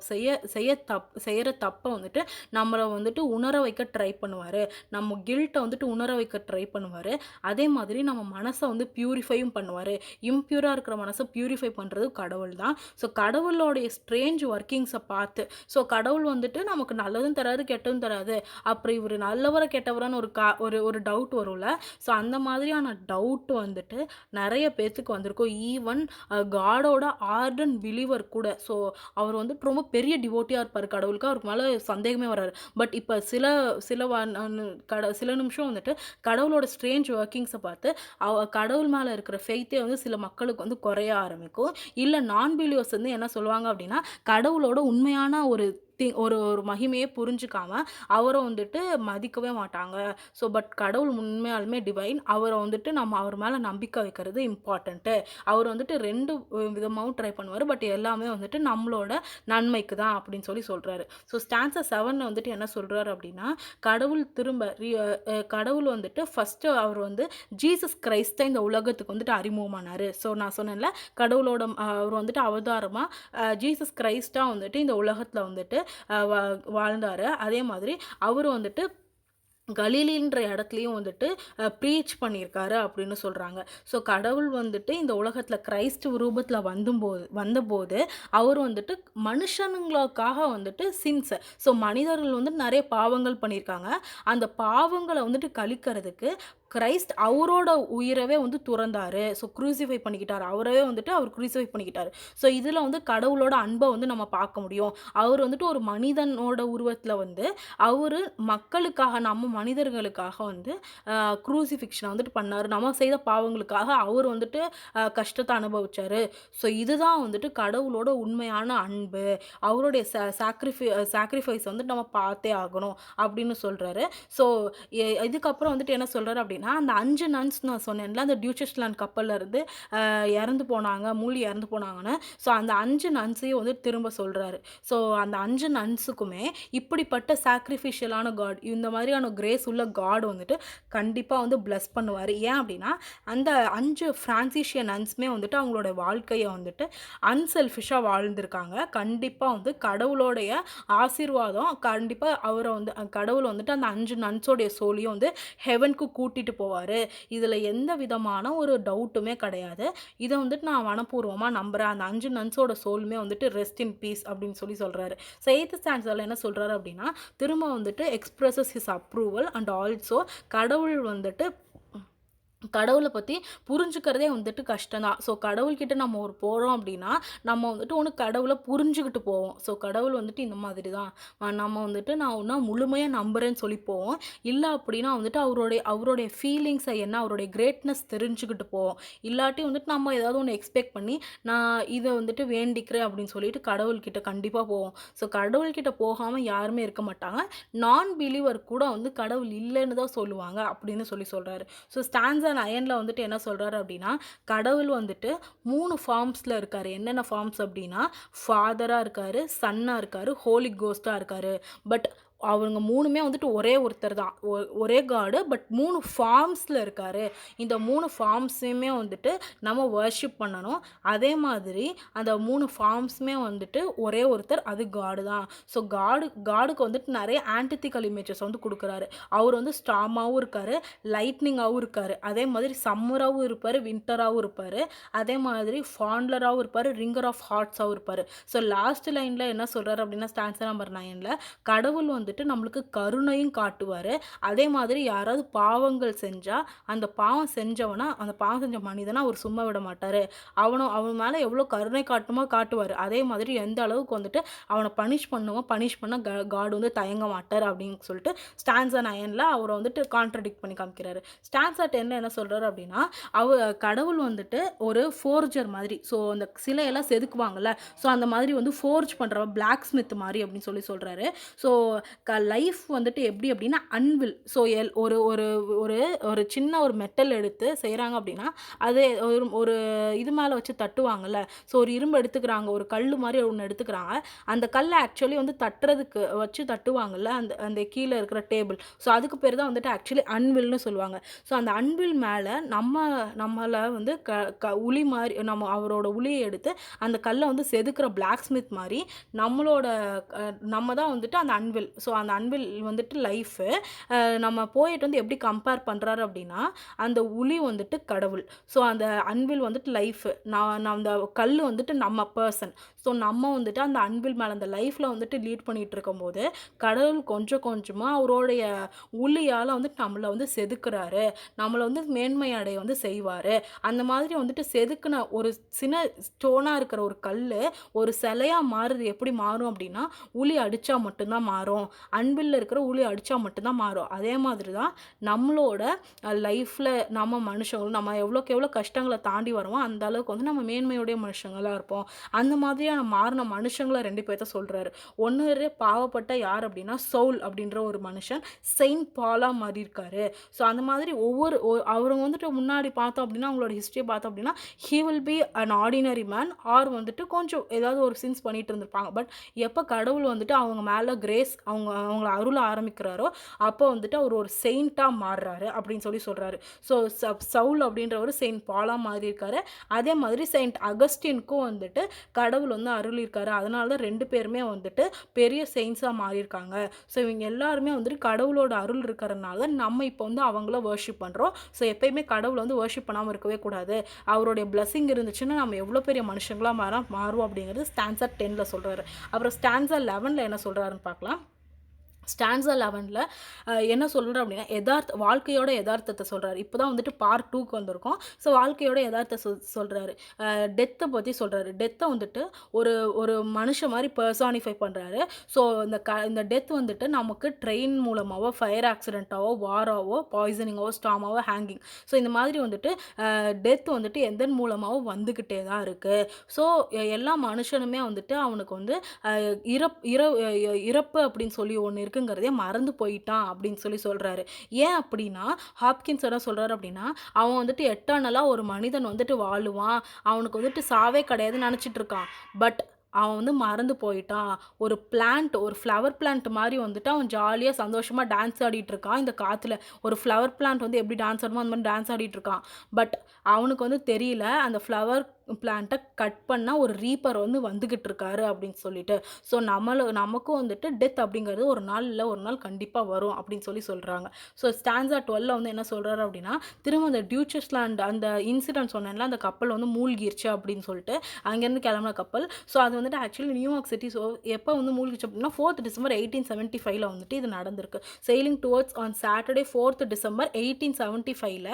செய்யற தப்ப வந்துட்டு நம்மள வந்துட்டு உணர வைக்க ட்ரை பண்ணுவாரு. நம்ம கில்ட்ட வந்துட்டு உணர வைக்க ட்ரை பண்ணுவாரு. அதே மாதிரி நம்ம மனச வந்து பியூரிஃபையும் பண்ணுவாரு. இம்பியூரா இருக்கிற மனச பியூரிஃபை பண்றது கடவுள் தான். ஸோ கடவுளோடைய ஸ்ட்ரேஞ்ச் ஒர்க்கிங்ஸ பார்த்து, ஸோ கடவுள் வந்துட்டு நமக்கு நல்லதும் தராரு, கெட்டதும் தராது. அப்புறம் இவரு நல்லவரா, கெட்டவரான்னு ஒரு ஒரு டவுட் வரும்ல. ஸோ அந்த மாதிரியான டவுட் வந்துட்டு நெறைய பேத்துக்கு வந்திருக்கும். ஈவன் காடோட ஆர்டன்ட் பிலீவர் கூட. ஸோ அவர் வந்துட்டு ரொம்ப பெரிய டிவோட்டியா இருப்பாரு கடவுளுக்கு. அவருக்கு மேல சந்தேகமே வராது. பட் இப்ப சில சில வ ந சில நிமிஷம் வந்துட்டு கடவுளோட ஸ்ட்ரேஞ்ச் ஒர்க்கிங்ஸ பார்த்து கடவுள் மேல இருக்கிற ஃபெய்த்தே வந்து சில மக்களுக்கு வந்து குறைய ஆரம்பிக்கும். இல்ல நான் பிலீவர்ஸ் வந்து என்ன சொல்லுவாங்க அப்டின்னா, கடவுளோட உண்மையான ஒரு ஒரு மகிமையே புரிஞ்சுக்காம அவர வந்துட்டு மதிக்கவே மாட்டாங்க. ஸோ பட் கடவுள் உண்மையாலுமே டிவைன். அவர வந்துட்டு நம்ம அவர் மேல நம்பிக்கை வைக்கிறது இம்பார்ட்டன்ட்டு. அவர் வந்துட்டு 2 விதமாவும் ட்ரை பண்ணுவாரு. பட் எல்லாமே வந்துட்டு நம்மளோட நன்மைக்கு தான் அப்படின்னு சொல்றாரு. ஸோ ஸ்டான்ஸா 7ல வந்துட்டு என்ன சொல்றாரு அப்படின்னா, கடவுள் திரும்ப கடவுள் வந்துட்டு ஃபர்ஸ்ட்டு அவர் வந்து ஜீசஸ் கிரைஸ்ட்ட இந்த உலகத்துக்கு வந்துட்டு அறிமுகமானாரு. ஸோ நான் சொன்னேன்ல, கடவுளோட அவர் வந்துட்டு அவதாரமா ஜீசஸ் கிரைஸ்ட்டா வந்துட்டு இந்த உலகத்துல வந்துட்டு வாழ்ந்தாரு. அதே மாதிரி அவரு வந்துட்டு கலிலின்ற இடத்துலயும் வந்துட்டு ப்ரீச் பண்ணியிருக்காரு அப்படின்னு சொல்றாங்க. ஸோ கடவுள் வந்துட்டு இந்த உலகத்துல கிறிஸ்து ரூபத்துல வந்தபோது அவர் வந்துட்டு மனுஷனுங்களுக்காக வந்துட்டு ஸோ மனிதர்கள் வந்து நெறைய பாவங்கள் பண்ணியிருக்காங்க. அந்த பாவங்கள வந்துட்டு கழிக்கிறதுக்கு கிறிஸ்ட் அவரோட உயிரவே வந்து துறந்தாரு. So crucify பண்ணிக்கிட்டாரு. அவரவே வந்துட்டு அவர் க்ரூசிஃபை பண்ணிக்கிட்டாரு. ஸோ இதில வந்து கடவுளோட அன்ப வந்து நம்ம பார்க்க முடியும். அவர் வந்துட்டு ஒரு மனிதனோட உருவத்தில வந்து அவரு மக்களுக்காக, நம்ம மனிதர்களுக்காக வந்து க்ரூசிஃபிக்ஷன வந்துட்டு பண்ணாரு. நம்ம செய்த பாவங்களுக்காக அவர் வந்துட்டு கஷ்டத்த அனுபவிச்சாரு. ஸோ இதுதான் வந்துட்டு கடவுளோட உண்மையான அன்பு. அவருடைய சாக்ரிஃபைஸ் வந்துட்டு நம்ம பார்த்தே ஆகணும் அப்படின்னு சொல்றாரு. ஸோ இதுக்கப்புறம் வந்துட்டு என்ன சொல்றாரு அப்படின்னா, அந்த 5 நன்ஸ் நான் சொன்னேன்ல, அந்த டியூச்சஸ்லாண்ட் கப்பல்ல இருந்து இறந்து போனாங்க, மூழ்கி இறந்து போனாங்கன்னு. ஸோ அந்த 5 நன்ஸையும் வந்து திரும்ப சொல்றாரு. ஸோ அந்த 5 நன்ஸுக்குமே இப்படிப்பட்ட சாக்ரிஃபிஷியலான காட், இந்த மாதிரியான கிரேஸ் உள்ள காட் வந்துட்டு கண்டிப்பா வந்து பிளஸ் பண்ணுவாரு. ஏன் அப்படின்னா, அந்த 5 பிரான்சிஷியன் நன்ஸுமே வந்துட்டு அவங்களோட வாழ்க்கைய வந்துட்டு அன்செல்ஃபிஷா வாழ்ந்திருக்காங்க. கண்டிப்பா வந்து கடவுளோடைய ஆசீர்வாதம் கண்டிப்பா கடவுள் வந்துட்டு அந்த 5 நன்ஸோடைய சோலையும் வந்து ஹெவனுக்கு கூட்டிட்டு போவாரு. இதுல எந்த விதமான ஒரு டவுட்டுமே கிடையாது. இத வந்துட்டு நான் மனப்பூர்வமா நம்புறேன். அந்த 5 நன்ஸோட சோலுமே வந்துட்டு ரெஸ்ட் இன் பீஸ் அப்படின்னு சொல்றாரு. ஸோ 8th ஸ்டான்ஸால என்ன சொல்றாரு அப்படின்னா, திரும்ப வந்துட்டு expresses his approval and also கடவுள் வந்துட்டு கடவுளை பற்றி புரிஞ்சுக்கிறதே வந்துட்டு கஷ்டம் தான். ஸோ கடவுள்கிட்ட நம்ம போகிறோம் அப்படின்னா நம்ம வந்துட்டு ஒன்று கடவுளை புரிஞ்சுக்கிட்டு போவோம். ஸோ கடவுள் வந்துட்டு இந்த மாதிரி தான் நம்ம வந்துட்டு நான் ஒன்றா முழுமையாக நம்புகிறேன்னு சொல்லி போவோம். இல்லை அப்படின்னா வந்துட்டு அவருடைய ஃபீலிங்ஸை என்ன, அவருடைய கிரேட்னஸ் தெரிஞ்சுக்கிட்டு போவோம். இல்லாட்டி வந்துட்டு நம்ம ஏதாவது ஒன்று எக்ஸ்பெக்ட் பண்ணி நான் இதை வந்துட்டு வேண்டிக்கிறேன் அப்படின்னு சொல்லிட்டு கடவுள்கிட்ட கண்டிப்பாக போவோம். ஸோ கடவுள்கிட்ட போகாமல் யாருமே இருக்க மாட்டாங்க. நான் பிலீவர் கூட வந்து கடவுள் இல்லைன்னு தான் சொல்லுவாங்க அப்படின்னு சொல்கிறாரு. ஸோ ஸ்டான்ஸா 9ல வந்துட்டு என்ன சொல்றாரு அப்படின்னா, கடவுள் வந்துட்டு 3 ஃபார்ம்ஸ்ல இருக்காரு. என்னென்ன ஃபார்ம்ஸ் அப்படின்னா, ஃபாதரா இருக்காரு, சன்னா இருக்காரு, ஹோலி கோஸ்ட்டா இருக்காரு. பட் அவங்க 3மே வந்துட்டு ஒரே ஒருத்தர் தான். ஒரே காடு. பட் 3 ஃபார்ம்ஸ்ல இருக்காரு. இந்த 3 ஃபார்ம்ஸையுமே வந்துட்டு நம்ம வொர்ஷிப் பண்ணணும். அதே மாதிரி அந்த 3 ஃபார்ம்ஸுமே வந்துட்டு ஒரே ஒருத்தர், அது காடு தான். ஸோ காடுக்கு வந்துட்டு நிறைய ஆன்டித்திக்கல் இமேஜஸ் வந்து கொடுக்குறாரு. அவர் வந்து ஸ்டார்மாவும் இருக்காரு, லைட்னிங்காகவும் இருக்காரு. அதே மாதிரி சம்மராகவும் இருப்பார், வின்டராகவும் இருப்பார். அதே மாதிரி ஃபாண்ட்லராகவும் இருப்பார், ரிங்கர் ஆஃப் ஹார்ட்ஸாகவும் இருப்பார். ஸோ லாஸ்ட் லைனில் என்ன சொல்கிறாரு அப்படின்னா, ஸ்டான்ஸா நம்பர் 9ல் கடவுள் வந்துட்டு நம்மளுக்கு கருணையும் காட்டுவாரு. அதே மாதிரி யாராவது பாவங்கள் செஞ்சா அந்த பாவம் செஞ்ச மனிதனை அவர் சும்மா விட மாட்டாரு. அவன் மேல எவ்வளோ கருணை காட்டுமோ காட்டுவாரு. அதே மாதிரி எந்த அளவுக்கு வந்துட்டு அவனை பனிஷ் பண்ண காட் வந்து தயங்க மாட்டார் அப்படின்னு சொல்லிட்டு ஸ்டான்ஸா 9ல் அவரை வந்துட்டு கான்ட்ரடிக்ட் பண்ணி காமிக்கிறாரு. ஸ்டான்ஸா 10ல் என்ன சொல்றாரு அப்படின்னா, கடவுள் வந்துட்டு ஒரு ஃபோர்ஜர் மாதிரி. ஸோ அந்த சிலையெல்லாம் செதுக்குவாங்கல்ல, ஸோ அந்த மாதிரி வந்து ஃபோர்ஜ் பண்றவ பிளாக் ஸ்மித் மாதிரி அப்படின்னு சொல்றாரு. ஸோ லைஃப் வந்துட்டு எப்படி அப்படின்னா அன்வில். ஸோ ஒரு ஒரு ஒரு ஒரு சின்ன ஒரு மெட்டல் எடுத்து செய்கிறாங்க அப்படின்னா அது ஒரு ஒரு இது மேலே வச்சு தட்டுவாங்கல்ல. ஸோ ஒரு இரும்பு எடுத்துக்கிறாங்க, ஒரு கல் மாதிரி ஒன்று எடுத்துக்கிறாங்க. அந்த கல்லை ஆக்சுவலி வந்து தட்டுறதுக்கு வச்சு தட்டுவாங்கல்ல அந்த அந்த கீழே இருக்கிற டேபிள். ஸோ அதுக்கு பேர் தான் வந்துட்டு ஆக்சுவலி அன்வில்னு சொல்லுவாங்க. ஸோ அந்த அன்வில் மேலே நம்மளை வந்து உளி மாதிரி அவரோட உளியை எடுத்து அந்த கல்லை வந்து செதுக்கிற பிளாக் ஸ்மித் மாதிரி நம்மளோட நம்ம தான் வந்துட்டு அந்த அன்வில். ஸோ அந்த அன்வில் வந்துட்டு லைஃபு. நம்ம போயிட்டு வந்து எப்படி கம்பேர் பண்ணுறாரு அப்படின்னா அந்த உளி வந்துட்டு கடவுள். ஸோ அந்த அன்வில் வந்துட்டு லைஃபு. நான் அந்த கல் வந்துட்டு நம்ம பர்சன். ஸோ நம்ம வந்துட்டு அந்த அன்வில் மேலே அந்த லைஃப்பில் வந்துட்டு லீட் பண்ணிகிட்டு இருக்கும்போது கடவுள் கொஞ்சம் கொஞ்சமாக அவருடைய உளியால் வந்துட்டு நம்மளை வந்து செதுக்குறாரு, நம்மளை வந்து மேன்மை அடைய வந்து செய்வார். அந்த மாதிரி வந்துட்டு செதுக்குன ஒரு சின்ன ஸ்டோனாக இருக்கிற ஒரு கல் ஒரு சிலையாக மாறுது. எப்படி மாறும் அப்படின்னா உளி அடித்தா மட்டும்தான் மாறும். அன்பில் இருக்கிற உளி அடித்தா மட்டும்தான் மாறும். அதே மாதிரி தான் நம்மளோட லைஃப்பில் நம்ம மனுஷங்களும் நம்ம எவ்வளோக்கு எவ்வளோ கஷ்டங்களை தாண்டி வருவோம் அந்த அளவுக்கு வந்து நம்ம மேன்மையுடைய மனுஷங்களாக இருப்போம். அந்த மாதிரியான மாறின மனுஷங்களை 2 பேர்த்த சொல்கிறாரு. ஒன்று பாவப்பட்ட யார் அப்படின்னா சவுல் அப்படின்ற ஒரு மனுஷன் செயின்ட் பாலாக மாறி இருக்காரு. ஸோ அந்த மாதிரி அவங்க வந்துட்டு முன்னாடி பார்த்தோம் அப்படின்னா அவங்களோட ஹிஸ்ட்ரியை பார்த்தோம் அப்படின்னா he will be an ordinary man or வந்துட்டு கொஞ்சம் ஏதாவது ஒரு சின்ஸ் பண்ணிட்டு இருந்திருப்பாங்க. பட் எப்போ கடவுள் வந்துட்டு அவங்க மேலே கிரேஸ் அவங்கள அருள ஆரம்பிக்கிறாரோ அப்போ வந்துட்டு அவர் ஒரு செயின்ட்டாக மாறுறாரு அப்படின்னு சொல்கிறாரு. ஸோ சவுல் அப்படின்றவர் செயின்ட் பாலாக மாறி இருக்காரு. அதே மாதிரி செயின்ட் அகஸ்டினுக்கும் வந்துட்டு கடவுள் வந்து அருளிருக்காரு. அதனால தான் 2 பேருமே வந்துட்டு பெரிய செயின்ஸாக மாறியிருக்காங்க. ஸோ இவங்க எல்லாருமே வந்துட்டு கடவுளோட அருள் இருக்கிறதுனால நம்ம இப்போ வந்து அவங்கள வர்ஷிப் பண்ணுறோம். ஸோ எப்பயுமே கடவுளை வந்து வர்ஷிப் பண்ணாமல் இருக்கவே கூடாது. அவருடைய பிளஸிங் இருந்துச்சுன்னா நம்ம எவ்வளோ பெரிய மனுஷங்களாக மாறும் அப்படிங்கிறது ஸ்டான்ஸா 10ல் சொல்கிறாரு. அப்புறம் ஸ்டான்ஸா 11ல் என்ன சொல்கிறாருன்னு பார்க்கலாம். ஸ்டான்ஸா 11ல் என்ன சொல்கிறார் அப்படின்னா வாழ்க்கையோட யதார்த்தத்தை சொல்கிறாரு. இப்போ தான் வந்துட்டு பார்ட் 2க்கு வந்திருக்கோம். ஸோ வாழ்க்கையோட யதார்த்தத்தை சொல்கிறாரு. டெத்தை பற்றி சொல்கிறாரு. டெத்தை வந்துட்டு ஒரு ஒரு மனுஷன் மாதிரி பர்சானிஃபை பண்ணுறாரு. ஸோ இந்த டெத் வந்துட்டு நமக்கு ட்ரெயின் மூலமாகவோ ஃபயர் ஆக்சிடெண்ட்டாவோ வாராவோ பாய்சனிங்காவோ ஸ்டாமாவோ ஹேங்கிங். ஸோ இந்த மாதிரி வந்துட்டு டெத் வந்துட்டு எந்தன் மூலமாகவும் வந்துக்கிட்டே தான் இருக்குது. ஸோ எல்லா மனுஷனுமே வந்துட்டு அவனுக்கு வந்து இறப்பு அப்படின்னு சொல்லி ஒன்று இருக்குங்கிறதே மறந்து போயிட்டான் அப்படின்னு சொல்கிறாரு. ஏன் அப்படின்னா ஹாப்கின்ஸ் என்ன சொல்கிறாரு அப்படின்னா அவன் வந்துட்டு எட்டர்னலாக ஒரு மனிதன் வந்துட்டு வாழுவான், அவனுக்கு வந்துட்டு சாவே கிடையாதுன்னு நினச்சிட்டு இருக்கான். பட் அவன் வந்து மறந்து போயிட்டான். ஒரு ஃப்ளவர் பிளான்ட் மாதிரி வந்துட்டு அவன் ஜாலியாக சந்தோஷமாக டான்ஸ் ஆடிட்டு இருக்கான். இந்த காற்றுல ஒரு ஃப்ளவர் பிளான்ட் வந்து எப்படி டான்ஸ் ஆடுமோ அந்த மாதிரி டான்ஸ் ஆடிட்டு இருக்கான். பட் அவனுக்கு வந்து தெரியல அந்த ஃப்ளவர் பிளான்ட்டை கட் பண்ணால் ஒரு ரீப்பர் வந்து வந்துக்கிட்டு இருக்காரு அப்படின்னு சொல்லிட்டு. ஸோ நமக்கும் வந்துட்டு டெத் அப்படிங்கிறது ஒரு நாள் இல்லை ஒரு நாள் கண்டிப்பாக வரும் அப்படின்னு சொல்கிறாங்க. ஸோ ஸ்டான்ஸா 12ல் வந்து என்ன சொல்கிறாரு அப்படின்னா திரும்ப அந்த டியூச்சர்ஸ்லாண்ட் அந்த இன்சிடென்ட் சொன்னேன்ல அந்த கப்பல் வந்து மூழ்கிருச்சு அப்படின்னு சொல்லிட்டு அங்கேருந்து கிளம்புன கப்பல். ஸோ அது வந்துட்டு ஆக்சுவலி நியூயார்க் சிட்டி. ஸோ எப்போ வந்து மூழ்கிச்சு அப்படின்னா 4th December 1875ல் வந்துட்டு இது நடந்திருக்கு. Sailing towards on Saturday 4th December 1875ல்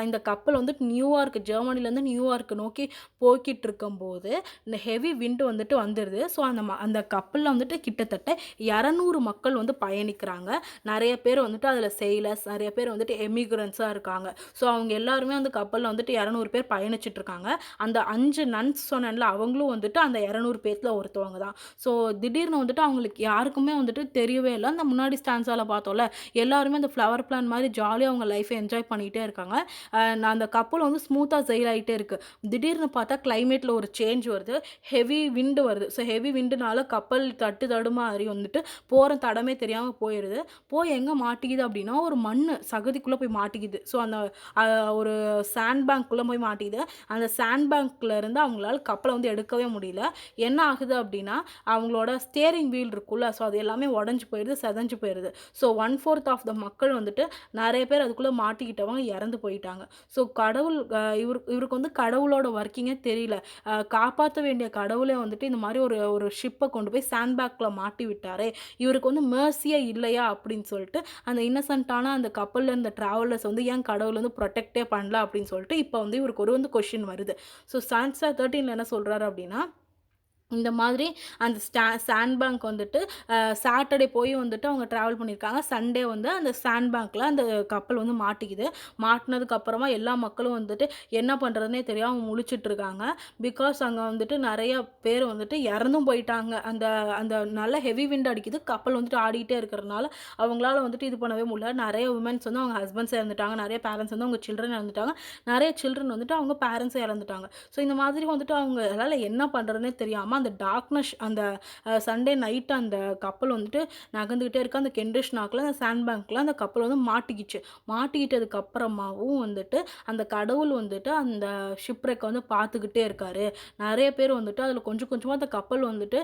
இந்த கப்பல் வந்துட்டு நியூயார்க் ஜெர்மனிலேருந்து நியூயார்க் நோக்கி போய்கிட்டு இருக்கும்போது இந்த ஹெவி விண்டு வந்துட்டு வந்துடுது. ஸோ அந்த கப்பலில் வந்துட்டு கிட்டத்தட்ட 200 மக்கள் வந்து பயணிக்கிறாங்க. நிறைய பேர் வந்துட்டு அதில் செயிலர்ஸ், நிறைய பேர் வந்துட்டு எமிக்ரன்ஸாக இருக்காங்க. ஸோ அவங்க எல்லாருமே அந்த கப்பலில் வந்துட்டு 200 பேர் பயணிச்சுட்டு இருக்காங்க. அந்த 5 நன்ஸ் சொன்னேன்ல அவங்களும் வந்துட்டு அந்த 200 பேர்த்தில் ஒருத்தவங்க தான். ஸோ திடீர்னு வந்துட்டு அவங்களுக்கு யாருக்குமே வந்துட்டு தெரியவே இல்லை. அந்த முன்னாடி ஸ்டான்ஸால் பார்த்தோம்ல எல்லாருமே அந்த ஃப்ளவர் பிளான் மாதிரி ஜாலியாக அவங்க லைஃப்பை என்ஜாய் பண்ணிகிட்டே இருக்காங்க. அந்த கப்பல் வந்து ஸ்மூத்தாக செயில் ஆகிட்டே இருக்குது. திடீர்னு பார்த்தா கிளைமேட்டில் ஒரு சேஞ்ச் வருது, ஹெவி விண்டு வருது. ஸோ ஹெவி விண்டுனால கப்பல் தடுமாறி வந்துட்டு போகிற தடமே தெரியாமல் போயிடுது. போய் எங்கே மாட்டிக்குது அப்படின்னா ஒரு மண் சகதிக்குள்ளே போய் மாட்டிக்குது. ஸோ அந்த ஒரு சாண்ட் பேங்க்குள்ளே போய் மாட்டிக்குது. அந்த சாண்ட் பேங்க்கில் இருந்து அவங்களால கப்பலை வந்து எடுக்கவே முடியல. என்ன ஆகுது அப்படின்னா அவங்களோட ஸ்டியரிங் வீல் இருக்குல்ல, ஸோ அது எல்லாமே உடஞ்சி போயிடுது, செதஞ்சு போயிடுது. ஸோ 1/4 ஆஃப் த மக்கள் வந்துட்டு நிறைய பேர் அதுக்குள்ளே மாட்டிக்கிட்டவங்க இறந்து போயிட்டாங்க. ஸோ கடவுள் இவருக்கு வந்து கடவுளோட ஒர்க்கிங்கே தெரியல. காப்பாற்ற வேண்டிய கடவுளே வந்துட்டு இந்த மாதிரி ஒரு ஷிப்பை கொண்டு போய் சாண்ட் பேக்கில் மாட்டி விட்டாரே, இவருக்கு வந்து மேர்சியே இல்லையா அப்படின்னு சொல்லிட்டு அந்த இன்னசென்ட்டான அந்த கப்பலில் இருந்த ட்ராவலர்ஸ் வந்து ஏன் கடவுள் வந்து ப்ரொடெக்டே பண்ணல அப்படின்னு சொல்லிட்டு இப்போ வந்து இவருக்கு ஒரு கொஷின் வருது. ஸோ ஸ்டான்ஸா 13ல் என்ன சொல்கிறாரு அப்படின்னா இந்த மாதிரி அந்த சாண்ட் பேங்க் வந்துட்டு சாட்டர்டே போய் வந்துட்டு அவங்க ட்ராவல் பண்ணியிருக்காங்க. சண்டே வந்து அந்த சாண்ட் பேங்க்கில அந்த கப்பல் வந்து மாட்டிக்குது. மாட்டுனதுக்கப்புறமா எல்லா மக்களும் வந்துட்டு என்ன பண்ணுறதுன்னே தெரியாம முழிச்சிட்ருக்காங்க. பிகாஸ் அங்கே வந்துட்டு நெறைய பேர் வந்துட்டு இறந்தும் போயிட்டாங்க. அந்த அந்த நல்ல ஹெவி விண்ட் அடிக்குது. கப்பல் வந்துட்டு ஆடிக்கிட்டே இருக்கிறனால அவங்களால வந்துட்டு இது பண்ணவே முடியல. நெறைய விமென்ஸ் வந்து அவங்க ஹஸ்பண்ட்ஸ் இறந்துட்டாங்க. நெறைய பேரண்ட்ஸ் வந்து அவங்க சில்ட்ரன் இறந்துட்டாங்க. நெறைய சில்ட்ரன் வந்துட்டு அவங்க பேரண்ட்ஸும் இறந்துட்டாங்க. ஸோ இந்த மாதிரி வந்துட்டு அவங்களால என்ன பண்ணுறதுன்னே தெரியாம அந்த டார்க்னஸ் அந்த சண்டே நைட் அந்த கப்பல் வந்துட்டு நகர்ந்துக்கிட்டே இருக்கு. அந்த கென்ட்ரிஷ் நாக்கில் அந்த சாண்ட் பேங்க்கில் அந்த கப்பல் வந்து மாட்டிக்கிச்சு. மாட்டிக்கிட்டதுக்கு அப்புறமாவும் வந்துட்டு அந்த கடவுள் வந்துட்டு அந்த ஷிப்ரெக்கை வந்து பார்த்துக்கிட்டே இருக்காரு. நிறைய பேர் வந்துட்டு அதில் கொஞ்சம் கொஞ்சமாக அந்த கப்பல் வந்துட்டு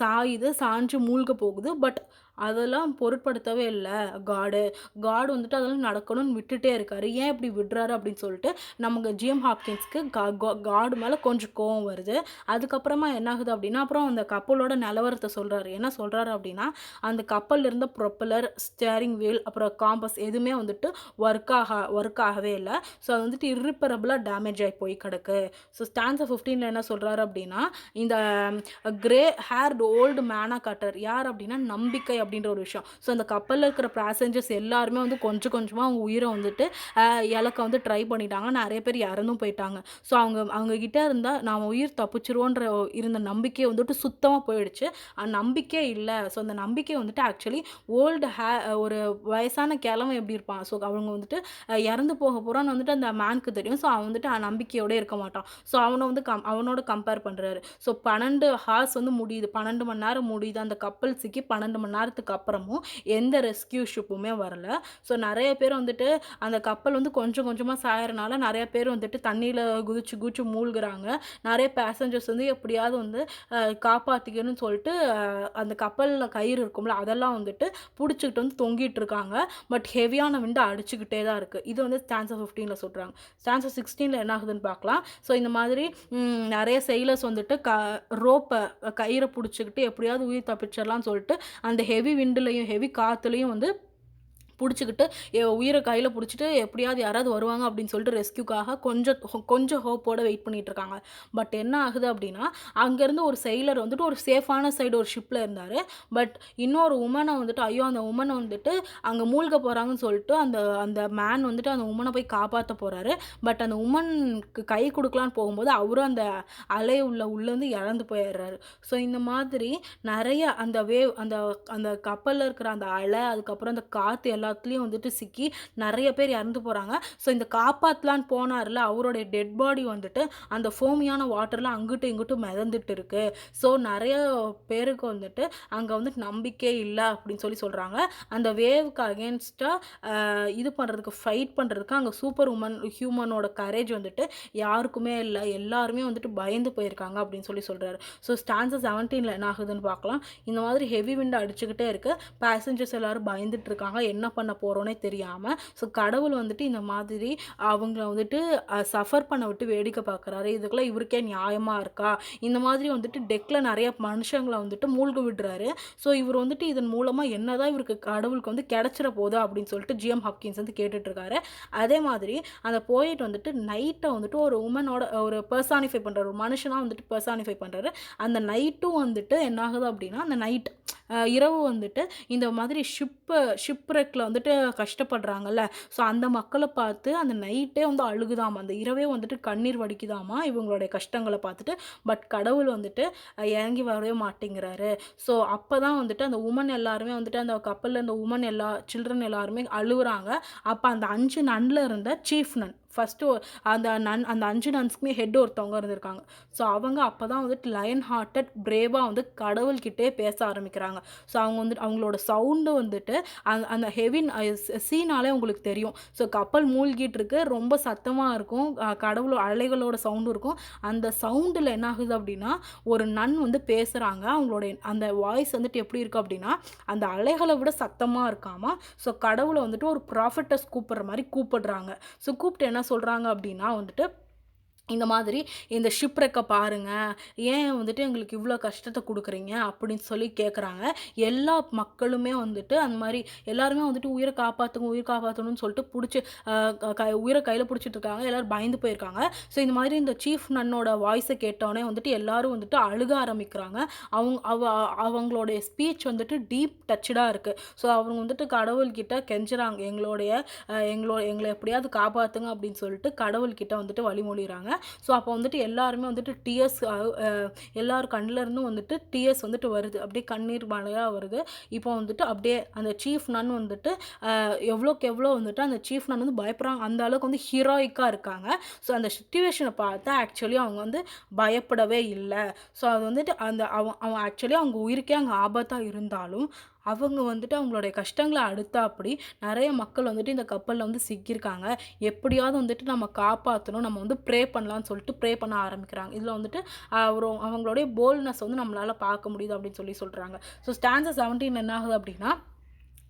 சாயுது, சாஞ்சு மூழ்க போகுது. பட் அதெல்லாம் பொருட்படுத்தவே இல்லை காடு வந்துட்டு அதெல்லாம் நடக்கணும்னு விட்டுட்டே இருக்காரு. ஏன் இப்படி விடுறாரு அப்படின்னு சொல்லிட்டு நமக்கு ஜிஎம் ஹாப்கின்ஸ்க்கு காடு மேலே கொஞ்சம் கோவம் வருது. அதுக்கப்புறமா என்ன ஆகுது அப்படின்னா, அப்புறம் அந்த கப்பலோட நிலவரத்தை சொல்கிறாரு. என்ன சொல்கிறாரு அப்படின்னா, அந்த கப்பலில் இருந்த ப்ரொப்பலர், ஸ்டேரிங் வீல், அப்புறம் காம்பஸ் எதுவுமே வந்துட்டு ஒர்க் ஆகவே இல்லை. ஸோ அது வந்துட்டு இர்ரிப்பரபிளாக டேமேஜ் ஆகி போய் கிடக்கு. ஸோ ஸ்டான்ஸா 15ல் என்ன சொல்கிறாரு அப்படின்னா, இந்த கிரே ஹேர்டு ஓல்டு மேனா காட்டர் யார் அப்படின்னா நம்பிக்கை அப்படின்ற ஒரு விஷயம். ஸோ அந்த கப்பலில் இருக்கிற பேசஞ்சர்ஸ் எல்லாருமே வந்து கொஞ்சம் கொஞ்சமாக அவங்க உயிரை வந்துட்டு இழக்க வந்து ட்ரை பண்ணிட்டாங்க. நிறைய பேர் இறந்தும் போயிட்டாங்க. ஸோ அவங்க கிட்ட இருந்தால் நாம் உயிர் தப்பிச்சிருவோன்ற இருந்த நம்பிக்கையை வந்துட்டு சுத்தமாக போயிடுச்சு. நம்பிக்கை இல்லை. ஸோ அந்த நம்பிக்கை வந்துட்டு ஆக்சுவலி ஓல்டு ஒரு வயசான கிழமை எப்படி இருப்பான். ஸோ அவங்க வந்துட்டு இறந்து போக போகிறான்னு வந்துட்டு அந்த மேனுக்கு தெரியும். ஸோ அவன் வந்துட்டு நம்பிக்கையோடு இருக்க மாட்டான். ஸோ அவனை வந்து அவனோட கம்பேர் பண்ணுறாரு. ஸோ 12 ஹார்ஸ் வந்து முடியுது, 12 மணி நேரம் முடியுது. அந்த கப்பல் சிக்கி 12 மணி நேரத்துக்கு அப்புறமும் எந்த ரெஸ்கியூ ஷிப்புமே வரல. ஸோ நிறைய பேர் வந்துட்டு அந்த கப்பல் வந்து கொஞ்சம் கொஞ்சமாக சாயறனால நிறைய பேர் வந்துட்டு தண்ணியில் குதிச்சு மூழ்குறாங்க. நிறைய பேசஞ்சர்ஸ் வந்து எப்படியாவது வந்து காப்பாற்றிக்கணும்னு சொல்லிட்டு அந்த கப்பலில் கயிறு இருக்கும்ல அதெல்லாம் வந்துட்டு பிடிச்சிக்கிட்டு வந்து தொங்கிட்டு இருக்காங்க. பட் ஹெவியான விண்டு அடிச்சுக்கிட்டே தான் இருக்குது. இது வந்து ஸ்டான்ஸா 15ல் சொல்கிறாங்க. ஸ்டான்ஸா 16ல் என்ன ஆகுதுன்னு பார்க்கலாம். ஸோ இந்த மாதிரி நிறைய செயிலர்ஸ் வந்துட்டு ரோப்பை கயிறை பிடிச்சிக்கிட்டு எப்படியாவது உயிர் தப்பிச்சிடலாம்னு சொல்லிட்டு அந்த ஹெவி விண்டுலையும் ஹெவி காற்றுலையும் வந்து பிடிச்சிக்கிட்டு உயிரை கையில் பிடிச்சிட்டு எப்படியாவது யாராவது வருவாங்க அப்படின்னு சொல்லிட்டு ரெஸ்கியூக்காக கொஞ்சம் ஹோப்போடு வெயிட் பண்ணிகிட்டு இருக்காங்க. பட் என்ன ஆகுது அப்படின்னா, அங்கேருந்து ஒரு செயிலர் வந்துட்டு ஒரு சேஃபான சைடு ஒரு ஷிப்பில் இருந்தார். பட் இன்னொரு உமனை வந்துட்டு அந்த உமனை வந்துட்டு அங்கே மூழ்க போகிறாங்கன்னு சொல்லிட்டு அந்த அந்த மேன் வந்துட்டு அந்த உமனை போய் காப்பாற்ற போகிறாரு. பட் அந்த உமனுக்கு கை கொடுக்கலான்னு போகும்போது அவரும் அந்த அலை உள்ளேருந்து இறந்து போயிடுறாரு. ஸோ இந்த மாதிரி நிறைய அந்த வேவ் அந்த அந்த கப்பலில் இருக்கிற அந்த அலை, அதுக்கப்புறம் அந்த காற்று எல்லாத்துலேயும் வந்துட்டு சிக்கி நிறைய பேர் இறந்து போகிறாங்க. ஸோ இந்த காப்பாற்றலான்னு போனார்ல அவருடைய டெட் பாடி வந்துட்டு அந்த ஃபோமியான வாட்டரில் அங்கிட்டும் இங்கிட்டும் மிதந்துட்டு இருக்கு. ஸோ நிறைய பேருக்கு வந்துட்டு அங்கே வந்துட்டு நம்பிக்கை இல்லை அப்படின்னு சொல்கிறாங்க. அந்த வேவுக்கு அகேன்ஸ்டாக இது பண்ணுறதுக்கு ஃபைட் பண்ணுறதுக்கு அங்கே ஹியூமனோட கரேஜ் வந்துட்டு யாருக்குமே இல்லை. எல்லாருமே வந்துட்டு பயந்து போயிருக்காங்க அப்படின்னு சொல்கிறாரு. ஸோ ஸ்டான்ஸா 17ல் என்ன ஆகுதுன்னு பார்க்கலாம். இந்த மாதிரி ஹெவி விண்டு அடிச்சுக்கிட்டே இருக்குது. பேசஞ்சர்ஸ் எல்லோரும் பயந்துட்டு இருக்காங்க. என்ன பண்ண போகிறோன்னே தெரியாமல். ஸோ கடவுள் வந்துட்டு இந்த மாதிரி அவங்கள வந்துட்டு சஃபர் பண்ண விட்டு வேடிக்கை பார்க்குறாரு. இதுக்கெல்லாம் இவருக்கே நியாயமாக இருக்கா? இந்த மாதிரி வந்துட்டு டெக்கில் நிறைய மனுஷங்களை வந்துட்டு மூழ்க விடுறாரு. ஸோ இவர் வந்துட்டு இதன் மூலமாக என்னதான் இவருக்கு கடவுளுக்கு வந்து கிடைச்சிட போதா அப்படின்னு சொல்லிட்டு ஜிஎம் ஹாப்கின்ஸ் வந்து கேட்டுட்ருக்காரு. அதே மாதிரி அந்த போயிட்டு வந்துட்டு நைட்டை வந்துட்டு ஒரு உமனோட ஒரு பர்சானிஃபை பண்ணுறாரு, ஒரு மனுஷனாக வந்துட்டு பர்சானிஃபை பண்ணுறாரு. அந்த நைட்டும் வந்துட்டு என்ன ஆகுது அப்படின்னா, அந்த நைட் இரவு வந்துட்டு இந்த மாதிரி ஷிப்ரெக்கில் வந்துட்டு கஷ்டப்படுறாங்கல்ல. ஸோ அந்த மக்களை பார்த்து அந்த நைட்டே வந்து அழுகுதாமா, அந்த இரவே வந்துட்டு கண்ணீர் வடிக்குதாமா இவங்களுடைய கஷ்டங்களை பார்த்துட்டு. பட் கடவுள் வந்துட்டு இறங்கி வரவே மாட்டேங்கிறாரு. ஸோ அப்போ தான் வந்துட்டு அந்த உமன் எல்லாருமே வந்துட்டு அந்த கப்பலில் இந்த உமன் சில்ட்ரன் எல்லாருமே அழுகுறாங்க. அப்போ அந்த 5 நன்னில் இருந்த சீஃப் நன் ஃபஸ்ட்டு அந்த 5 நன்ஸ்க்குமே ஹெட் ஒருத்தவங்க இருந்திருக்காங்க. ஸோ அவங்க அப்போ தான் வந்துட்டு லயன் ஹார்ட்டட் பிரேவாக வந்து கடவுள்கிட்டே பேச ஆரம்பிக்கிறாங்க. ஸோ அவங்க வந்துட்டு அவங்களோட சவுண்டு வந்துட்டு அந்த ஹெவி சீனாலே உங்களுக்கு தெரியும். ஸோ கப்பல் மூழ்கிட்டு இருக்கு, ரொம்ப சத்தமாக இருக்கும், கடவுளோட அலைகளோட சவுண்டும் இருக்கும். அந்த சவுண்டில் என்ன ஆகுது அப்படின்னா ஒரு நன் வந்து பேசுகிறாங்க. அவங்களுடைய அந்த வாய்ஸ் வந்துட்டு எப்படி இருக்குது அப்படின்னா அந்த அலைகளை விட சத்தமாக இருக்காமா. ஸோ கடவுளை வந்துட்டு ஒரு ப்ராஃபிட்டஸ் கூப்பிட்ற மாதிரி கூப்பிடுறாங்க. ஸோ கூப்பிட்டு என்ன சொல்கிறாங்க அப்படின்னா வந்துட்டு இந்த மாதிரி இந்த ஷிப்ரெக்க பாருங்க. ஏன் வந்துட்டு எங்களுக்கு இவ்ளோ கஷ்டத்த குடுக்குறீங்க? அப்படின்னு சொல்லி கேட்குறாங்க. எல்லா மக்களுமே வந்துட்டு அந்த மாரி எல்லாருமே வந்துட்டு உயிர காப்பாத்துங்க, உயிர் காப்பாத்தணும்னு சொல்லிட்டு புடிச்சு அ உயிர கையில புடிச்சிட்டு இருக்காங்க. எல்லாரும் பயந்து போயிருக்காங்க. ஸோ இந்த மாதிரி இந்த சீஃப் நன்னோட வாய்ஸ கேட்டோனே வந்துட்டு எல்லாரும் வந்துட்டு அழுக ஆரம்பிக்கிறாங்க. அவங்களுடைய ஸ்பீச் வந்துட்டு டீப் டச்சடா இருக்கு. ஸோ அவங்க வந்துட்டு கடவுள்கிட்ட கெஞ்சுறாங்க. எங்கள எப்படியாவது காப்பாத்துங்க அப்படின்னு சொல்லிட்டு கடவுள்கிட்ட வந்துட்டு வழிமொழிறாங்க. ஸோ அப்போ வந்துட்டு எல்லாருமே வந்துட்டு டியர்ஸ் எல்லார் கண்லேருந்தும் வந்துட்டு டியர்ஸ் வந்துட்டு வருது. அப்படியே கண்ணீர் மழையா வருது. இப்போ வந்துட்டு அப்படியே அந்த சீஃப் நன் வந்துட்டு எவ்வளோக்கு எவ்வளோ வந்துட்டு அந்த சீஃப் நன் வந்து பயப்படுறாங்க. அந்த அளவுக்கு வந்து ஹீரோயிக்கா இருக்காங்க. ஸோ அந்த சிச்சுவேஷன பார்த்தா ஆக்சுவலி அவங்க வந்து பயப்படவே இல்ல. ஸோ அது வந்துட்டு அந்த அவன் ஆக்சுவலி அவங்க உயிருக்கே அங்க ஆபத்தா இருந்தாலும், அவங்க வந்துட்டு அவங்களுடைய கஷ்டங்கள அடுத்தாப்படி நெறைய மக்கள் வந்துட்டு இந்த கப்பல்ல வந்து சிக்கியிருக்காங்க. எப்படியாவது வந்துட்டு நம்ம காப்பாத்தணும். நம்ம வந்து ப்ரே பண்ணலான்னு சொல்லிட்டு ப்ரே பண்ண ஆரம்பிக்கிறாங்க. இதுல வந்துட்டு அவங்களுடைய போல்ட்னஸ் வந்து நம்மளால பார்க்க முடியுது அப்படின்னு சொல்லி சொல்றாங்க. ஸோ ஸ்டான்ஸா 17 என்ன ஆகுது அப்படின்னா,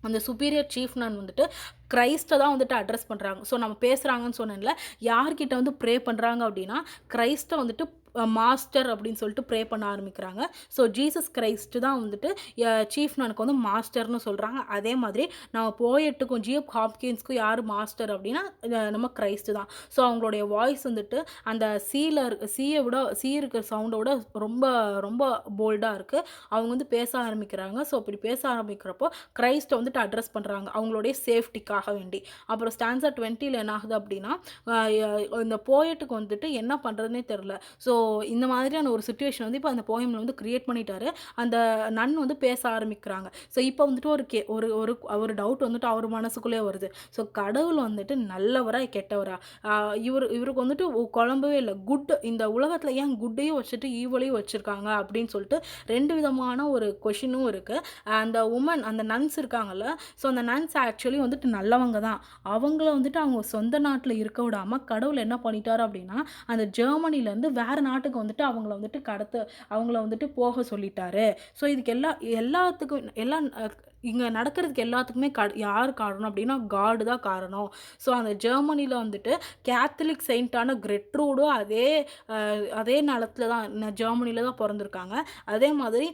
அந்த சுப்பீரியர் சீஃப் நன் வந்துட்டு கிரைஸ்ட்ட தான் வந்துட்டு அட்ரஸ் பண்றாங்க. ஸோ நம்ம பேசுறாங்கன்னு சொன்னேன்ல, யார்கிட்ட வந்து ப்ரே பண்றாங்க அப்படின்னா, கிரைஸ்ட்ட வந்துட்டு மாஸ்டர் அப்படின்னு சொல்லிட்டு ப்ரே பண்ண ஆரம்பிக்கிறாங்க. ஸோ ஜீசஸ் கிரைஸ்ட் தான் வந்துட்டு சீஃப் நனுக்கு வந்து மாஸ்டர்னு சொல்றாங்க. அதே மாதிரி நம்ம போயட்டுக்கும் ஜிஎஃப் ஹாப்கின்ஸ்க்கும் யார் மாஸ்டர் அப்படின்னா நம்ம கிரைஸ்ட் தான். ஸோ அவங்களுடைய வாய்ஸ் வந்துட்டு அந்த சி இருக்கிற சவுண்டோட ரொம்ப ரொம்ப போல்டாக இருக்குது. அவங்க வந்து பேச ஆரம்பிக்கிறாங்க. ஸோ அப்படி பேச ஆரம்பிக்கிறப்போ கிரைஸ்ட்டை வந்துட்டு அட்ரஸ் பண்ணுறாங்க அவங்களுடைய சேஃப்டிக்காக வேண்டி. அப்புறம் ஸ்டான்ஸா 20ல் என்ன ஆகுது அப்படின்னா இந்த போயட்டுக்கு வந்துட்டு என்ன பண்ணுறதுனே தெரில. ஸோ இந்த மாதிரியான ஒரு சுச்சுவேஷன் வந்து இப்போ அந்த போயமில் வந்து கிரியேட் பண்ணிட்டாரு. அந்த நன் வந்து பேச ஆரம்பிக்கிறாங்க. ஸோ இப்போ வந்துட்டு ஒரு ஒரு ஒரு டவுட் வந்துட்டு அவர் மனசுக்குள்ளே வருது. ஸோ கடவுள் வந்துட்டு நல்லவரா கெட்டவரா? இவருக்கு வந்துட்டு குழம்பவே இல்லை. இந்த உலகத்தில் ஏன் குட்டையும் வச்சுட்டு ஈவலையும் வச்சுருக்காங்க அப்படின்னு சொல்லிட்டு 2 விதமான ஒரு கொஷினும் இருக்குது. அந்த நன்ஸ் இருக்காங்கல்ல, ஸோ அந்த நன்ஸ் ஆக்சுவலி வந்துட்டு நல்லவங்க தான். அவங்கள வந்துட்டு அவங்க சொந்த நாட்டில் இருக்க விடாமல் கடவுள் என்ன பண்ணிட்டாரு அப்படின்னா, அந்த ஜெர்மனிலேருந்து வேற நாட்டுக்கு வந்துட்டு அவங்கள வந்துட்டு போக சொல்லிட்டாரு. ஸோ இதுக்கு எல்லாத்துக்கும் எல்லாம் இங்கே நடக்கிறதுக்கு எல்லாத்துக்குமே யார் காரணம் அப்படின்னா காடு தான் காரணம். ஸோ அந்த ஜெர்மனியில் வந்துட்டு கேத்தலிக் செயின்ட்டான கிரெட்ரூடும் அதே நிலத்துல தான் ஜெர்மனியில் தான் பிறந்திருக்காங்க. அதே மாதிரி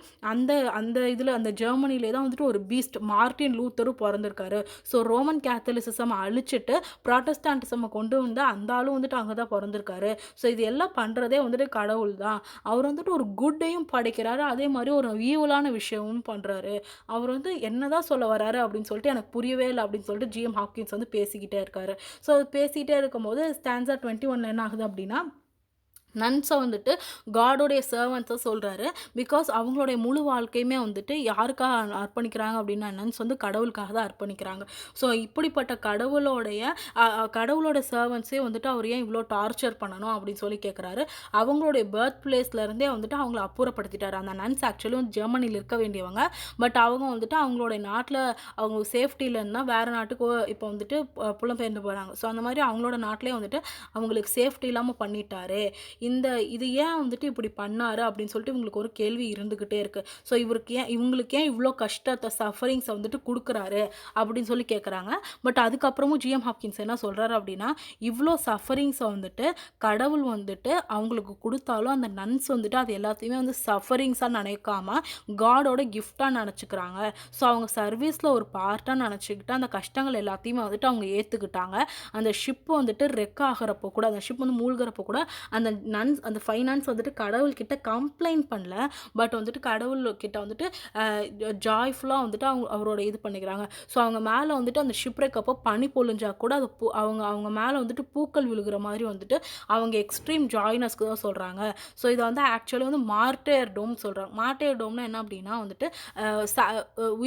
அந்த ஜெர்மனிலே தான் வந்துட்டு ஒரு பீஸ்ட் மார்ட்டின் லூத்தரும் பிறந்திருக்காரு. ஸோ ரோமன் கேத்தலிசிசம் அழிச்சிட்டு ப்ராட்டஸ்டாண்டிசம் கொண்டு வந்து அந்த ஆளும் வந்துட்டு அங்கே தான் பிறந்திருக்காரு. ஸோ இது எல்லாம் பண்ணுறதே வந்துட்டு கடவுள் தான். அவர் வந்துட்டு ஒரு குட்டையும் படைக்கிறாரு, அதே மாதிரி ஒரு ஈவலான விஷயமும் பண்ணுறாரு. அவர் வந்து என்னதான் சொல்ல வராரு அப்படின்னு சொல்லிட்டு எனக்கு புரியவே இல்லை அப்படின்னு சொல்லிட்டு ஜிஎம் ஹாப்கின்ஸ் வந்து பேசிக்கிட்டே இருக்காரு. ஸோ பேசிக்கிட்டே இருக்கும்போது ஸ்டான்ஸா 21 என்ன ஆகுது அப்படின்னா, நன்ஸை வந்துட்டு காடோடைய சர்வன்ஸை சொல்கிறாரு. பிகாஸ் அவங்களுடைய முழு வாழ்க்கையுமே வந்துட்டு யாருக்காக அர்ப்பணிக்கிறாங்க அப்படின்னா நன்ஸ் வந்து கடவுளுக்காக தான் அர்ப்பணிக்கிறாங்க. ஸோ இப்படிப்பட்ட கடவுளோட சர்வன்ஸே வந்துட்டு அவர் ஏன் இவ்வளோ டார்ச்சர் பண்ணணும் அப்படின்னு சொல்லி கேட்குறாரு. அவங்களுடைய பர்த் பிளேஸ்லேருந்தே வந்துட்டு அவங்கள அப்புறப்படுத்திட்டாரு. அந்த நன்ஸ் ஆக்சுவலி வந்து ஜெர்மனியில் இருக்க வேண்டியவங்க. பட் அவங்க வந்துட்டு அவங்களுடைய நாட்டில் அவங்க சேஃப்டியில் இருந்தால் வேறு நாட்டுக்கு இப்போ வந்துட்டு புலம்பெயர்ந்து போகிறாங்க. ஸோ அந்த மாதிரி அவங்களோட நாட்டிலே வந்துட்டு அவங்களுக்கு சேஃப்டி இல்லாமல் பண்ணிட்டாரு. இது ஏன் வந்துட்டு இப்படி பண்ணாரு அப்படின்னு சொல்லிட்டு இவங்களுக்கு ஒரு கேள்வி இருந்துகிட்டே இருக்கு. ஸோ இவங்களுக்கு ஏன் இவ்வளோ கஷ்டத்தை சஃபரிங்ஸை வந்துட்டு கொடுக்குறாரு அப்படின்னு சொல்லி கேட்குறாங்க. பட் அதுக்கப்புறமும் ஜிஎம் ஹாப்கின்ஸ் என்ன சொல்றாரு அப்படின்னா, இவ்வளோ சஃபரிங்ஸை வந்துட்டு கடவுள் வந்துட்டு அவங்களுக்கு கொடுத்தாலும் அந்த நன்ஸ் வந்துட்டு அது எல்லாத்தையுமே வந்து சஃபரிங்ஸாக நினைக்காம காடோட கிஃப்டாக நினச்சிக்கிறாங்க. ஸோ அவங்க சர்வீஸில் ஒரு பார்ட்டாக நினச்சிக்கிட்டு அந்த கஷ்டங்கள் எல்லாத்தையுமே வந்துட்டு அவங்க ஏற்றுக்கிட்டாங்க. அந்த ஷிப் வந்துட்டு ரெக் ஆகிறப்போ கூட, அந்த ஷிப் வந்து மூழ்கிறப்போ கூட அந்த ஃபைனான்ஸ் வந்துட்டு கடவுள்கிட்ட கம்ப்ளைண்ட் பண்ணல. பட் வந்துட்டு கடவுள்கிட்ட வந்துட்டு ஜாய்ஃபுல்லாக வந்துட்டு அவரோட இது பண்ணிக்கிறாங்க. ஸோ அவங்க மேலே வந்துட்டு அந்த ஷிப்ரெக் அப்போ பனி பொழிஞ்சா கூட அது அவங்க மேலே வந்துட்டு பூக்கள் விழுகிற மாதிரி வந்துட்டு அவங்க எக்ஸ்ட்ரீம் ஜாய்னஸ்க்கு தான் சொல்கிறாங்க. ஸோ இதை வந்து ஆக்சுவலி வந்து மார்டேர் டோம் சொல்கிறாங்க. மார்டேர் டோம்னா என்ன அப்படின்னா வந்துட்டு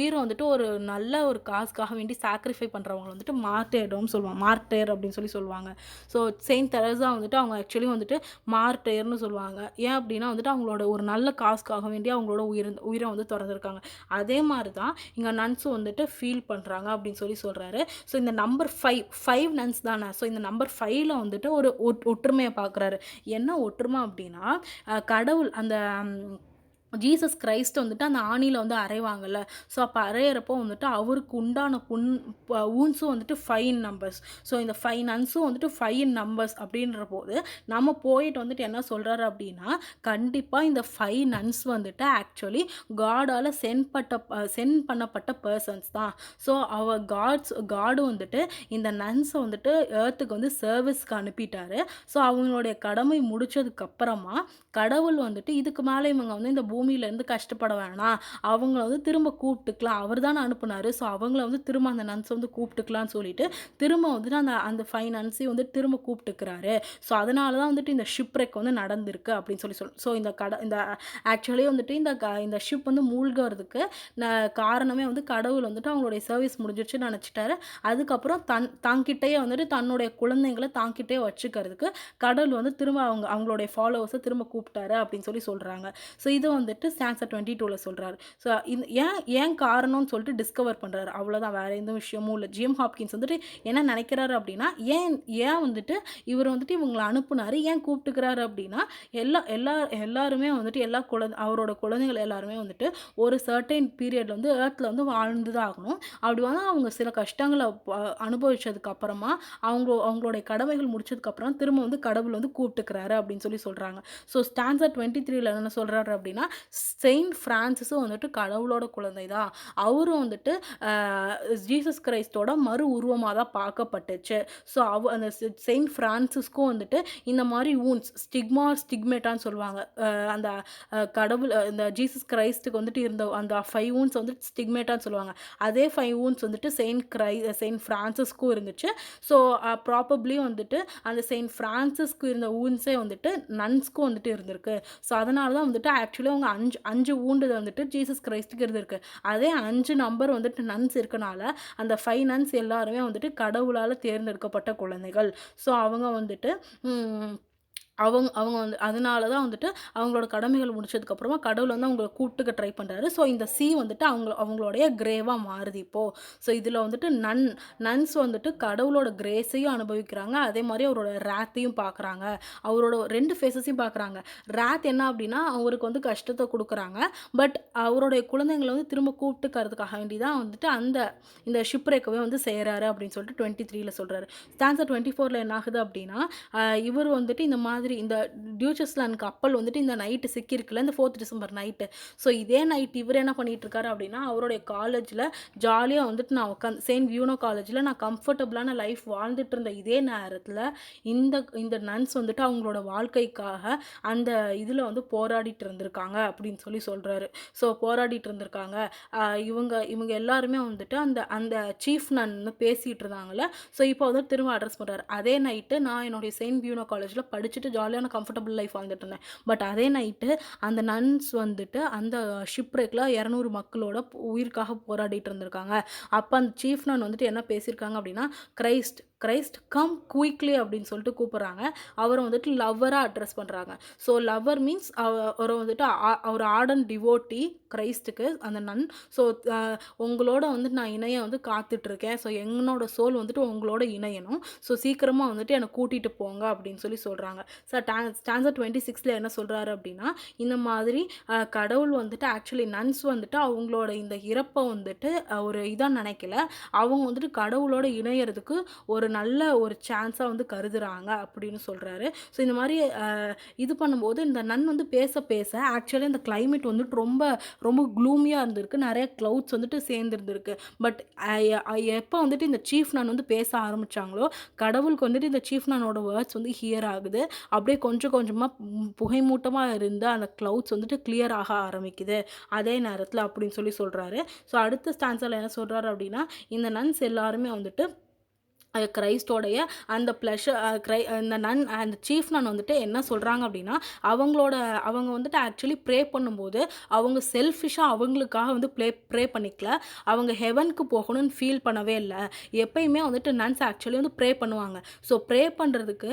உயிரை வந்துட்டு ஒரு நல்ல ஒரு காசுக்காக வேண்டி சாக்ரிஃபை பண்ணுறவங்க வந்துட்டு மார்டேர் டோம் சொல்லுவாங்க. மார்டேர் அப்படின்னு சொல்லி சொல்லுவாங்க. ஸோ செயின்ட் தெரேசா வந்துட்டு அவங்க ஆக்சுவலி வந்துட்டு மார்டேர்னு சொல்லுவாங்க. ஏன் அப்படின்னா வந்துட்டு அவங்களோட ஒரு நல்ல காசுக்காக வேண்டி அவங்களோட உயிரை வந்து திறந்துருக்காங்க. அதே மாதிரி தான் இங்கே நன்ஸும் வந்துட்டு ஃபீல் பண்ணுறாங்க அப்படின்னு சொல்லி சொல்கிறாரு. ஸோ இந்த நம்பர் 5 நன்ஸ் தானே. ஸோ இந்த நம்பர் 5ல் வந்துட்டு ஒரு ஒற்றுமையை பார்க்குறாரு. என்ன ஒற்றுமை அப்படின்னா கடவுள் அந்த ஜீசஸ் கிரைஸ்ட் வந்துட்டு அந்த ஆணியில் வந்து அறைவாங்கல்ல. ஸோ அப்போ அறையிறப்போ வந்துட்டு அவருக்கு உண்டான வூண்ட்ஸும் வந்துட்டு 5 நம்பர்ஸ். ஸோ இந்த 5 நன்ஸும் வந்துட்டு 5 நம்பர்ஸ் அப்படின்ற போது நம்ம போயிட்டு வந்துட்டு என்ன சொல்கிறாரு அப்படின்னா, கண்டிப்பாக இந்த 5 நன்ஸ் வந்துட்டு ஆக்சுவலி காடால் சென்ட் பண்ணப்பட்ட பர்சன்ஸ் தான். ஸோ காடு வந்துட்டு இந்த நன்ஸை வந்துட்டு ஏர்த்துக்கு வந்து சர்வீஸ்க்கு அனுப்பிட்டாரு. ஸோ அவங்களுடைய கடமை முடிச்சதுக்கப்புறமா கடவுள் வந்துட்டு இதுக்கு மேலே இவங்க வந்து இந்த பூமியிலேருந்து கஷ்டப்பட வேணாம், அவங்கள வந்து திரும்ப கூப்பிட்டுக்கலாம், அவர் தானே அனுப்புனாரு, ஸோ அவங்கள வந்து திரும்ப அந்த நன்ஸை வந்து கூப்பிட்டுக்கலாம்னு சொல்லிட்டு திரும்ப வந்துட்டு அந்த அந்த 5 நன்ஸையும் வந்து திரும்ப கூப்பிட்டுக்கிறாரு. ஸோ அதனால தான் வந்துட்டு இந்த ஷிப்ரெக் வந்து நடந்திருக்கு அப்படின்னு ஸோ இந்த ஆக்சுவலி வந்துட்டு இந்த ஷிப் வந்து மூழ்கிறதுக்கு காரணமே வந்து கடவுள் வந்துட்டு அவங்களுடைய சர்வீஸ் முடிஞ்சிருச்சுன்னு நினச்சிட்டாரு. அதுக்கப்புறம் தாங்கிட்டேயே வந்துட்டு தன்னுடைய குழந்தைங்களை தாங்கிட்டே வச்சுக்கிறதுக்கு கடவுள் வந்து திரும்ப அவங்களுடைய ஃபாலோவர்ஸை திரும்ப கூப்பிட்டாரு அப்படின்னு சொல்கிறாங்க. ஸோ இது வந்துட்டு ஸ்டான்ஸா 22ல் சொல்கிறாரு. ஸோ ஏன் காரணம்னு சொல்லிட்டு டிஸ்கவர் பண்ணுறாரு. அவ்வளோதான், வேறு எந்த விஷயமும் இல்லை. ஜிஎம் ஹாப்கின்ஸ் வந்துட்டு என்ன நினைக்கிறாரு அப்படின்னா, ஏன் வந்துட்டு இவர் வந்துட்டு இவங்களை அனுப்புனாரு, ஏன் கூப்பிட்டுக்கிறாரு அப்படின்னா, எல்லாருமே வந்துட்டு அவரோட குழந்தைகள் எல்லாருமே வந்துட்டு ஒரு சர்டைன் பீரியடில் வந்து ஏர்த்தில் வந்து வாழ்ந்து தான் ஆகணும். அப்படி வந்து அவங்க சில கஷ்டங்களை அனுபவிச்சதுக்கு அப்புறமா அவங்களுடைய கடமைகள் முடிச்சதுக்கப்புறம் திரும்ப வந்து கடவுள் வந்து கூப்பிட்டுக்கிறாரு அப்படின்னு சொல்கிறாங்க. ஸோ ஸ்டான்ஸா 23ல் என்ன சொல்கிறாரு அப்படின்னா, செயின்ட் ஃப்ரான்சிஸும் வந்துட்டு கடவுளோட குழந்தை தான், அவரும் வந்துட்டு ஜீசஸ் கிரைஸ்டோட மறு உருவமாக தான் பார்க்கப்பட்டுச்சு. ஸோ அந்த செயின்ட் ஃப்ரான்சிஸ்க்கும் வந்துட்டு இந்த மாதிரி வூண்ட்ஸ் ஸ்டிக்மேட்டான்னு சொல்லுவாங்க. அந்த கடவுள் இந்த ஜீசஸ் கிரைஸ்ட்டுக்கு வந்துட்டு இருந்த அந்த 5 வூண்ட்ஸ் வந்துட்டு ஸ்டிக்மேட்டான்னு சொல்லுவாங்க. அதே 5 வூண்ட்ஸ் வந்துட்டு செயின்ட் ஃப்ரான்சிஸ்க்கும் இருந்துச்சு. ஸோ ப்ராபப்ளி வந்துட்டு அந்த செயின்ட் ஃப்ரான்சிஸ்க்கு இருந்த வூண்ட்ஸே வந்துட்டு நன்ஸ்க்கும் வந்துட்டு இருந்திருக்கு. ஸோ அதனால தான் வந்துட்டு ஆக்சுவலி அவங்க 5 வூண்டு வந்துட்டு ஜீசஸ் கிரைஸ்ட்டுக்கு இருந்திருக்கு. அதே 5 நம்பர் வந்துட்டு நன்ஸ் இருக்கனால அந்த 5 நன்ஸ் எல்லாருமே வந்துட்டு கடவுளால் தேர்ந்தெடுக்கப்பட்ட குழந்தைகள். ஸோ அவங்க வந்துட்டு அவங்க வந்து அதனால தான் வந்துட்டு அவங்களோட கடமைகள் முடிச்சதுக்கப்புறமா கடவுள் வந்து அவங்கள கூப்பிட்டுக்க ட்ரை பண்ணுறாரு. ஸோ இந்த வந்துட்டு அவங்களுடைய கிரேவாக மாறுது இப்போது. ஸோ இதில் வந்துட்டு நன்ஸ் வந்துட்டு கடவுளோட கிரேஸையும் அனுபவிக்கிறாங்க, அதே மாதிரி அவரோட ராத்தையும் பார்க்குறாங்க, அவரோட 2 ஃபேஸஸையும் பார்க்குறாங்க. ராத் என்ன அப்படின்னா அவருக்கு வந்து கஷ்டத்தை கொடுக்குறாங்க, பட் அவருடைய குழந்தைங்களை வந்து திரும்ப கூப்பிட்டுக்கிறதுக்காக வேண்டி தான் வந்துட்டு இந்த ஷிப்ரேக்கவே வந்து செய்கிறாரு அப்படின்னு சொல்லிட்டு 23ல் சொல்கிறாரு. ஸ்டான்ஸா 24ல் என்ன ஆகுது அப்படின்னா, இவர் வந்துட்டு இந்த மாதிரி இந்த டியூச்சஸ்லான் கப்பல் வந்துட்டு இந்த நைட்டு சிக்கியிருக்குல்ல, இந்த 4th டிசம்பர் நைட்டு. ஸோ இதே நைட் இவர் என்ன பண்ணிட்டு இருக்காரு அப்படின்னா, அவருடைய காலேஜில் ஜாலியாக வந்துட்டு நான் உட்காந்து செயின்ட் வியூனோ காலேஜில் நான் கம்ஃபர்டபுளான லைஃப் வாழ்ந்துட்டு இருந்த இதே நேரத்தில் இந்த நன்ஸ் வந்துட்டு அவங்களோட வாழ்க்கைக்காக அந்த இதில் வந்து போராடிட்டு இருந்திருக்காங்க அப்படின்னு சொல்கிறாரு. ஸோ போராடிட்டு இருந்திருக்காங்க. இவங்க எல்லாருமே வந்துட்டு அந்த சீஃப் நன் பேசிகிட்டு இருந்தாங்கல்ல. ஸோ இப்போ வந்து திரும்ப அட்ரஸ் பண்ணுறாரு. அதே நைட்டு நான் என்னுடைய செயின்ட் வியூனோ காலேஜில் படிச்சுட்டு ஜாலியான கம்ஃபர்டபுள் லைஃப் வாழ்ந்துட்டு இருந்தேன். பட் அதே நைட்டு அந்த நன்ஸ் வந்துட்டு அந்த ஷிப்ரேக்கில் 200 மக்களோட உயிருக்காக போராடிட்டு இருந்திருக்காங்க. அப்போ அந்த சீஃப் நன் வந்துட்டு என்ன பேசியிருக்காங்க அப்படின்னா, கிரைஸ்ட் கம் குயிக்லி அப்படின்னு சொல்லிட்டு கூப்பிட்றாங்க. அவரை வந்துட்டு லவ்வராக அட்ரஸ் பண்ணுறாங்க. ஸோ லவ்வர் மீன்ஸ் அவரை வந்துட்டு அவர் ஆர்டன் டிவோட்டி கிரைஸ்ட்டுக்கு அந்த நன். ஸோ உங்களோட வந்துட்டு நான் இணைய வந்து காத்துட்ருக்கேன். ஸோ என்னோட சோல் வந்துட்டு உங்களோட இணையணும். ஸோ சீக்கிரமாக வந்துட்டு என்னை கூட்டிகிட்டு போங்க அப்படின்னு சொல்கிறாங்க. ஸோ ஸ்டான்ஸா 26ல் என்ன சொல்கிறாரு அப்படின்னா, இந்த மாதிரி கடவுள் வந்துட்டு ஆக்சுவலி நன்ஸ் வந்துட்டு அவங்களோட இந்த இறப்பை வந்துட்டு ஒரு இதாக நினைக்கல, அவங்க வந்துட்டு கடவுளோட இணையறதுக்கு ஒரு நல்ல ஒரு சான்ஸாக வந்து கருதுகிறாங்க அப்படின்னு சொல்கிறாரு. ஸோ இந்த மாதிரி இது பண்ணும்போது இந்த நன் வந்து பேச ஆக்சுவலி அந்த கிளைமேட் வந்துட்டு ரொம்ப ரொம்ப க்ளூமியாக இருந்திருக்கு, நிறைய க்ளவுட்ஸ் வந்துட்டு சேர்ந்துருந்துருக்கு. பட் எப்போ வந்துட்டு இந்த சீஃப் நன் வந்து பேச ஆரம்பித்தாங்களோ, கடவுளுக்கு வந்துட்டு இந்த சீஃப் நன்னோட வேர்ட்ஸ் வந்து ஹியர் ஆகுது. அப்படியே கொஞ்சம் கொஞ்சமாக புகைமூட்டமாக இருந்த அந்த க்ளவுட்ஸ் வந்துட்டு கிளியர் ஆக ஆரம்பிக்குது அதே நேரத்தில் அப்படின்னு சொல்கிறாரு. ஸோ அடுத்த ஸ்டான்ஸில் என்ன சொல்கிறாரு அப்படின்னா, இந்த நன்ஸ் எல்லாருமே வந்துட்டு கிரைஸ்டோடைய அந்த இந்த அந்த சீஃப் நன் வந்துட்டு என்ன சொல்கிறாங்க அப்படின்னா, அவங்க வந்துட்டு ஆக்சுவலி ப்ரே பண்ணும்போது அவங்க செல்ஃபிஷாக அவங்களுக்காக வந்து ப்ரே பண்ணிக்கல, அவங்க ஹெவனுக்கு போகணும்னு ஃபீல் பண்ணவே இல்லை. எப்பயுமே வந்துட்டு நன்ஸ் ஆக்சுவலி வந்து ப்ரே பண்ணுவாங்க. ஸோ ப்ரே பண்ணுறதுக்கு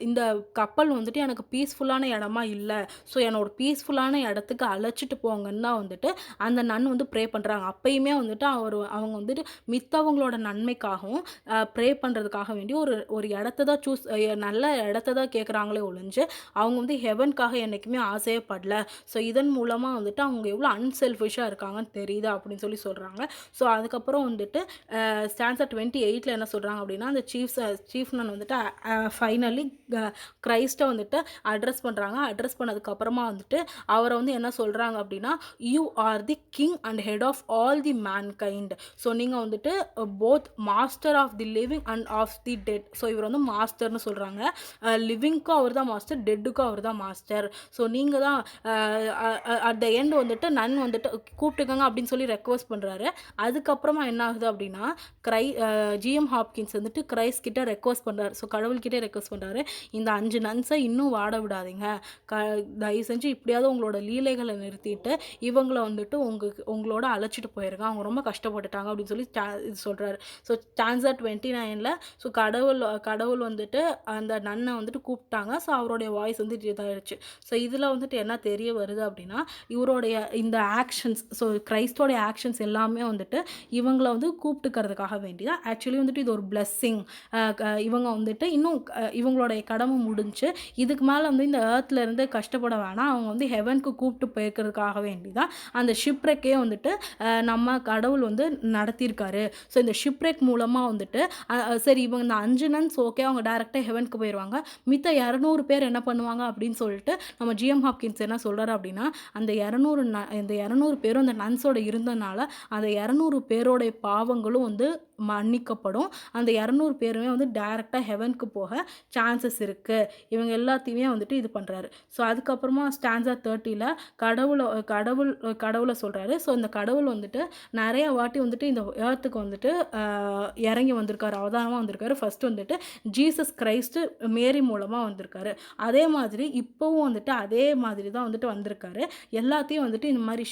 இந்த கப்பல் வந்துட்டு எனக்கு பீஸ்ஃபுல்லான இடமா இல்லை, ஸோ என்னோட பீஸ்ஃபுல்லான இடத்துக்கு அழைச்சிட்டு போங்கன்னு தான் வந்துட்டு அந்த நன் வந்து ப்ரே பண்ணுறாங்க. அப்பயுமே வந்துட்டு அவங்க வந்துட்டு மித்தவங்களோட நன்மைக்காகவும் ப்ரே பண்ணுறதுக்காக வேண்டி ஒரு ஒரு இடத்த தான் நல்ல இடத்த தான் கேட்குறாங்களே ஒழிஞ்சு அவங்க வந்து ஹெவனுக்காக என்றைக்குமே ஆசையே படல. ஸோ இதன் மூலமாக வந்துட்டு அவங்க எவ்வளோ அன்செல்ஃபிஷாக இருக்காங்கன்னு தெரியுது அப்படின்னு சொல்கிறாங்க. ஸோ அதுக்கப்புறம் வந்துட்டு ஸ்டான்ஸா 28ல் என்ன சொல்கிறாங்க அப்படின்னா, அந்த சீஃப் நன் வந்துட்டு ஃபைனலி கிரைஸ்ட்டை வந்துட்டு அட்ரஸ் பண்ணுறாங்க. அட்ரஸ் பண்ணதுக்கப்புறமா வந்துட்டு அவரை வந்து என்ன சொல்கிறாங்க அப்படின்னா, you are the king and head of all the mankind. So நீங்கள் வந்துட்டு both master of the living and of the dead. So இவர் வந்து மாஸ்டர்னு சொல்கிறாங்க. லிவிங்க்கும் அவர் தான் மாஸ்டர், டெட்டுக்கும் அவர் தான் மாஸ்டர். ஸோ நீங்கள் தான் அட் த எண்ட் வந்துட்டு நன் வந்துட்டு கூப்பிட்டுக்கங்க அப்படின்னு சொல்லி ரெக்வஸ்ட் பண்ணுறாரு. அதுக்கப்புறமா என்ன ஆகுது அப்படின்னா, ஜிஎம் ஹாப்கின்ஸ் வந்துட்டு கிரைஸ்ட் கிட்ட ரெக்வஸ்ட் பண்ணுறாரு. ஸோ கடவுள்கிட்டே ரெக்வஸ்ட் பண்ணுறாரு, இந்த 5 நன்ஸை இன்னும் வாட விடாதீங்க, தயவு செஞ்சு இப்படியாவது உங்களோட லீலைகளை நிறுத்திட்டு இவங்களை வந்துட்டு உங்களோட அழைச்சிட்டு போயிருங்க, அவங்க ரொம்ப கஷ்டப்பட்டுட்டாங்க அப்படின்னு சொல்லி இது சொல்கிறாரு. ஸோ ஸ்டான்ஸா 29ல் ஸோ கடவுள் வந்துட்டு அந்த நன்னை வந்துட்டு கூப்பிட்டாங்க. ஸோ அவருடைய வாய்ஸ் வந்து இதாகிடுச்சு. ஸோ இதில் வந்துட்டு என்ன தெரிய வருது அப்படின்னா, இவருடைய இந்த ஆக்ஷன்ஸ், ஸோ கிரைஸ்டோடைய ஆக்ஷன்ஸ் எல்லாமே வந்துட்டு இவங்களை வந்து கூப்பிட்டுக்கிறதுக்காக வேண்டிதான். ஆக்சுவலி வந்துட்டு இது ஒரு பிளெஸ்ஸிங். இவங்க வந்துட்டு இன்னும் இவங்களுடைய கடமை முடிஞ்சு இதுக்கு மேலே வந்து இந்த ஏர்த்தில் இருந்து கஷ்டப்பட வேணாம், அவங்க வந்து ஹெவனுக்கு கூப்பிட்டு போயிருக்கிறதுக்காக வேண்டி தான் அந்த ஷிப்ரெக்கே வந்துட்டு நம்ம கடவுள் வந்து நடத்தியிருக்காரு. ஸோ இந்த ஷிப்ரெக் மூலமாக வந்துட்டு சரி இவங்க இந்த 5 நன்ஸ் ஓகே அவங்க டேரெக்டாக ஹெவனுக்கு போயிடுவாங்க, மித்த 200 பேர் என்ன பண்ணுவாங்க அப்படின்னு சொல்லிட்டு நம்ம ஜிஎம் ஹாப்கின்ஸ் என்ன சொல்கிறார் அப்படின்னா, அந்த 200 பேரும் அந்த நன்ஸோட இருந்தனால அந்த 200 பேரோடைய பாவங்களும் வந்து மன்னிக்கப்படும். அந்த 200 பேருமே வந்து டேரெக்டாக ஹெவனுக்கு போக சான்சஸ் இருக்குது. இவங்க எல்லாத்தையுமே வந்துட்டு இது பண்ணுறாரு. ஸோ அதுக்கப்புறமா ஸ்டான்ஸா 30ல் கடவுளை சொல்கிறாரு. ஸோ இந்த கடவுள் வந்துட்டு நிறைய வாட்டி வந்துட்டு இந்த ஏர்த்துக்கு வந்துட்டு இறங்கி வந்திருக்காரு, அவதாரமாக வந்திருக்காரு. ஃபஸ்ட்டு வந்துட்டு ஜீசஸ் கிரைஸ்ட்டு மேரி மூலமாக வந்திருக்காரு. அதே மாதிரி இப்போவும் வந்துட்டு அதே மாதிரி தான் வந்துட்டு வந்திருக்காரு. எல்லாத்தையும் வந்துட்டு இந்த மாதிரி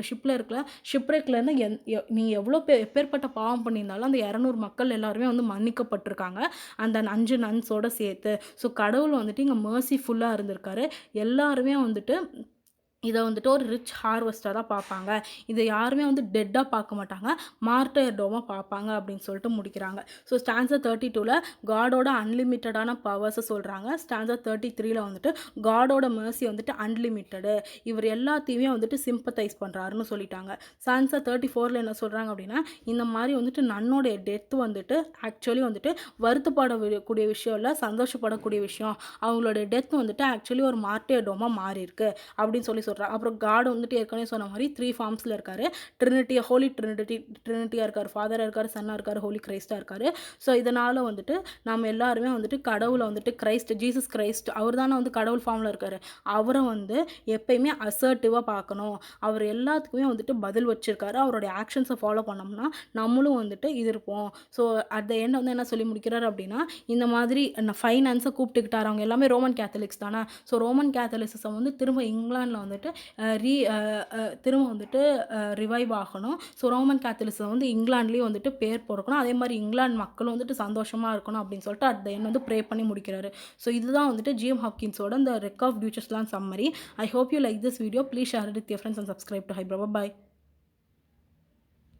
ஷிப்பில் இருக்கல ஷிப்ரெக்லேருந்து நீ எவ்வளோ எப்பேற்பட்ட பாவம் பண்ணியிருந்தாலும் அந்த 200 மக்கள் எல்லாருமே வந்து மன்னிக்கப்பட்டிருக்காங்க, அந்த 5 நன்ஸோட சேர்த்து. ஸோ கடவுள் வந்துட்டு இங்கே மர்சிஃபுல்லாக இருந்திருக்காரு. எல்லாருமே வந்துட்டு இதை வந்துட்டு ஒரு ரிச் ஹார்வெஸ்ட்டாக தான் பார்ப்பாங்க. இதை யாருமே வந்து டெட்டாக பார்க்க மாட்டாங்க, மார்டர்டோமாக பார்ப்பாங்க அப்படின்னு சொல்லிட்டு முடிக்கிறாங்க. ஸோ ஸ்டான்ஸா 32ல் காடோட அன்லிமிட்டடான பவர்ஸை சொல்கிறாங்க. ஸ்டான்ஸா 33ல் வந்துட்டு காடோட மெர்சி வந்துட்டு அன்லிமிட்டடு, இவர் எல்லாத்தையுமே வந்துட்டு சிம்பத்தைஸ் பண்ணுறாருன்னு சொல்லிட்டாங்க. ஸ்டான்ஸா 34ல் என்ன சொல்கிறாங்க அப்படின்னா, இந்த மாதிரி வந்துட்டு நன்னோடைய டெத் வந்துட்டு ஆக்சுவலி வந்துட்டு வருத்தப்படக்கூடிய விஷயம் இல்லை, சந்தோஷப்படக்கூடிய விஷயம். அவங்களோட டெத் வந்துட்டு ஆக்சுவலி ஒரு மார்டர்டோமாக மாறி இருக்கு அப்படின்னு சொல்லி சொல்கிறாங்க. அப்புறம் காட் வந்துட்டு ஏற்கனவே சொன்ன மாதிரி 3 ஃபார்ம்ஸில் இருக்கார். ஹோலி ட்ரினிட்டியாக இருக்கார், ஃபாதராக இருக்கார், சன்னாக இருக்கார், ஹோலி கிரைஸ்டாக இருக்கார். ஸோ இதனால் வந்துட்டு நம்ம எல்லாருமே வந்துட்டு கடவுளை வந்துட்டு ஜீசஸ் கிரைஸ்ட் அவர் தானே வந்து கடவுள் ஃபார்மில் இருக்கார், அவரை வந்து எப்பயுமே அசர்ட்டிவாக பார்க்கணும். அவர் எல்லாத்துக்குமே வந்துட்டு பதில் வச்சுருக்காரு. அவருடைய ஆக்ஷன்ஸை ஃபாலோ பண்ணோம்னா நம்மளும் வந்துட்டு இது இருப்போம். ஸோ அட் த எண்ட் வந்து என்ன சொல்லி முடிக்கிறார் அப்படின்னா, இந்த மாதிரி ஃபைனான்ஸை கூப்பிட்டுக்கிட்டார். அவங்க எல்லாமே ரோமன் கேத்தலிக்ஸ் தானே. ஸோ ரோமன் கேத்தலிசிசம் வந்து திரும்ப இங்கிலாண்டில் வந்துட்டு திரும்ப வந்துட்டு ரிவைவ் ஆகணும். ஸோ ரோமன் கேத்தலிசம் வந்து இங்கிலாண்ட்லேயும் வந்துட்டு பேர் பொறுக்கணும். அதே மாதிரி இங்கிலாந்து மக்களும் வந்துட்டு சந்தோஷமாக இருக்கணும் அப்படின்னு சொல்லிட்டு அட் த எண்ட் வந்து ப்ரே பண்ணி முடிக்கிறாரு. ஸோ இதுதான் வந்துட்டு ஜிஎம் ஹாப்கின்ஸோட இந்த ரெக் ஆஃப் டியூச்சர்ஸ்லாம் summary. I hope you like this video. Please share it with your friends and subscribe to hi bro. By.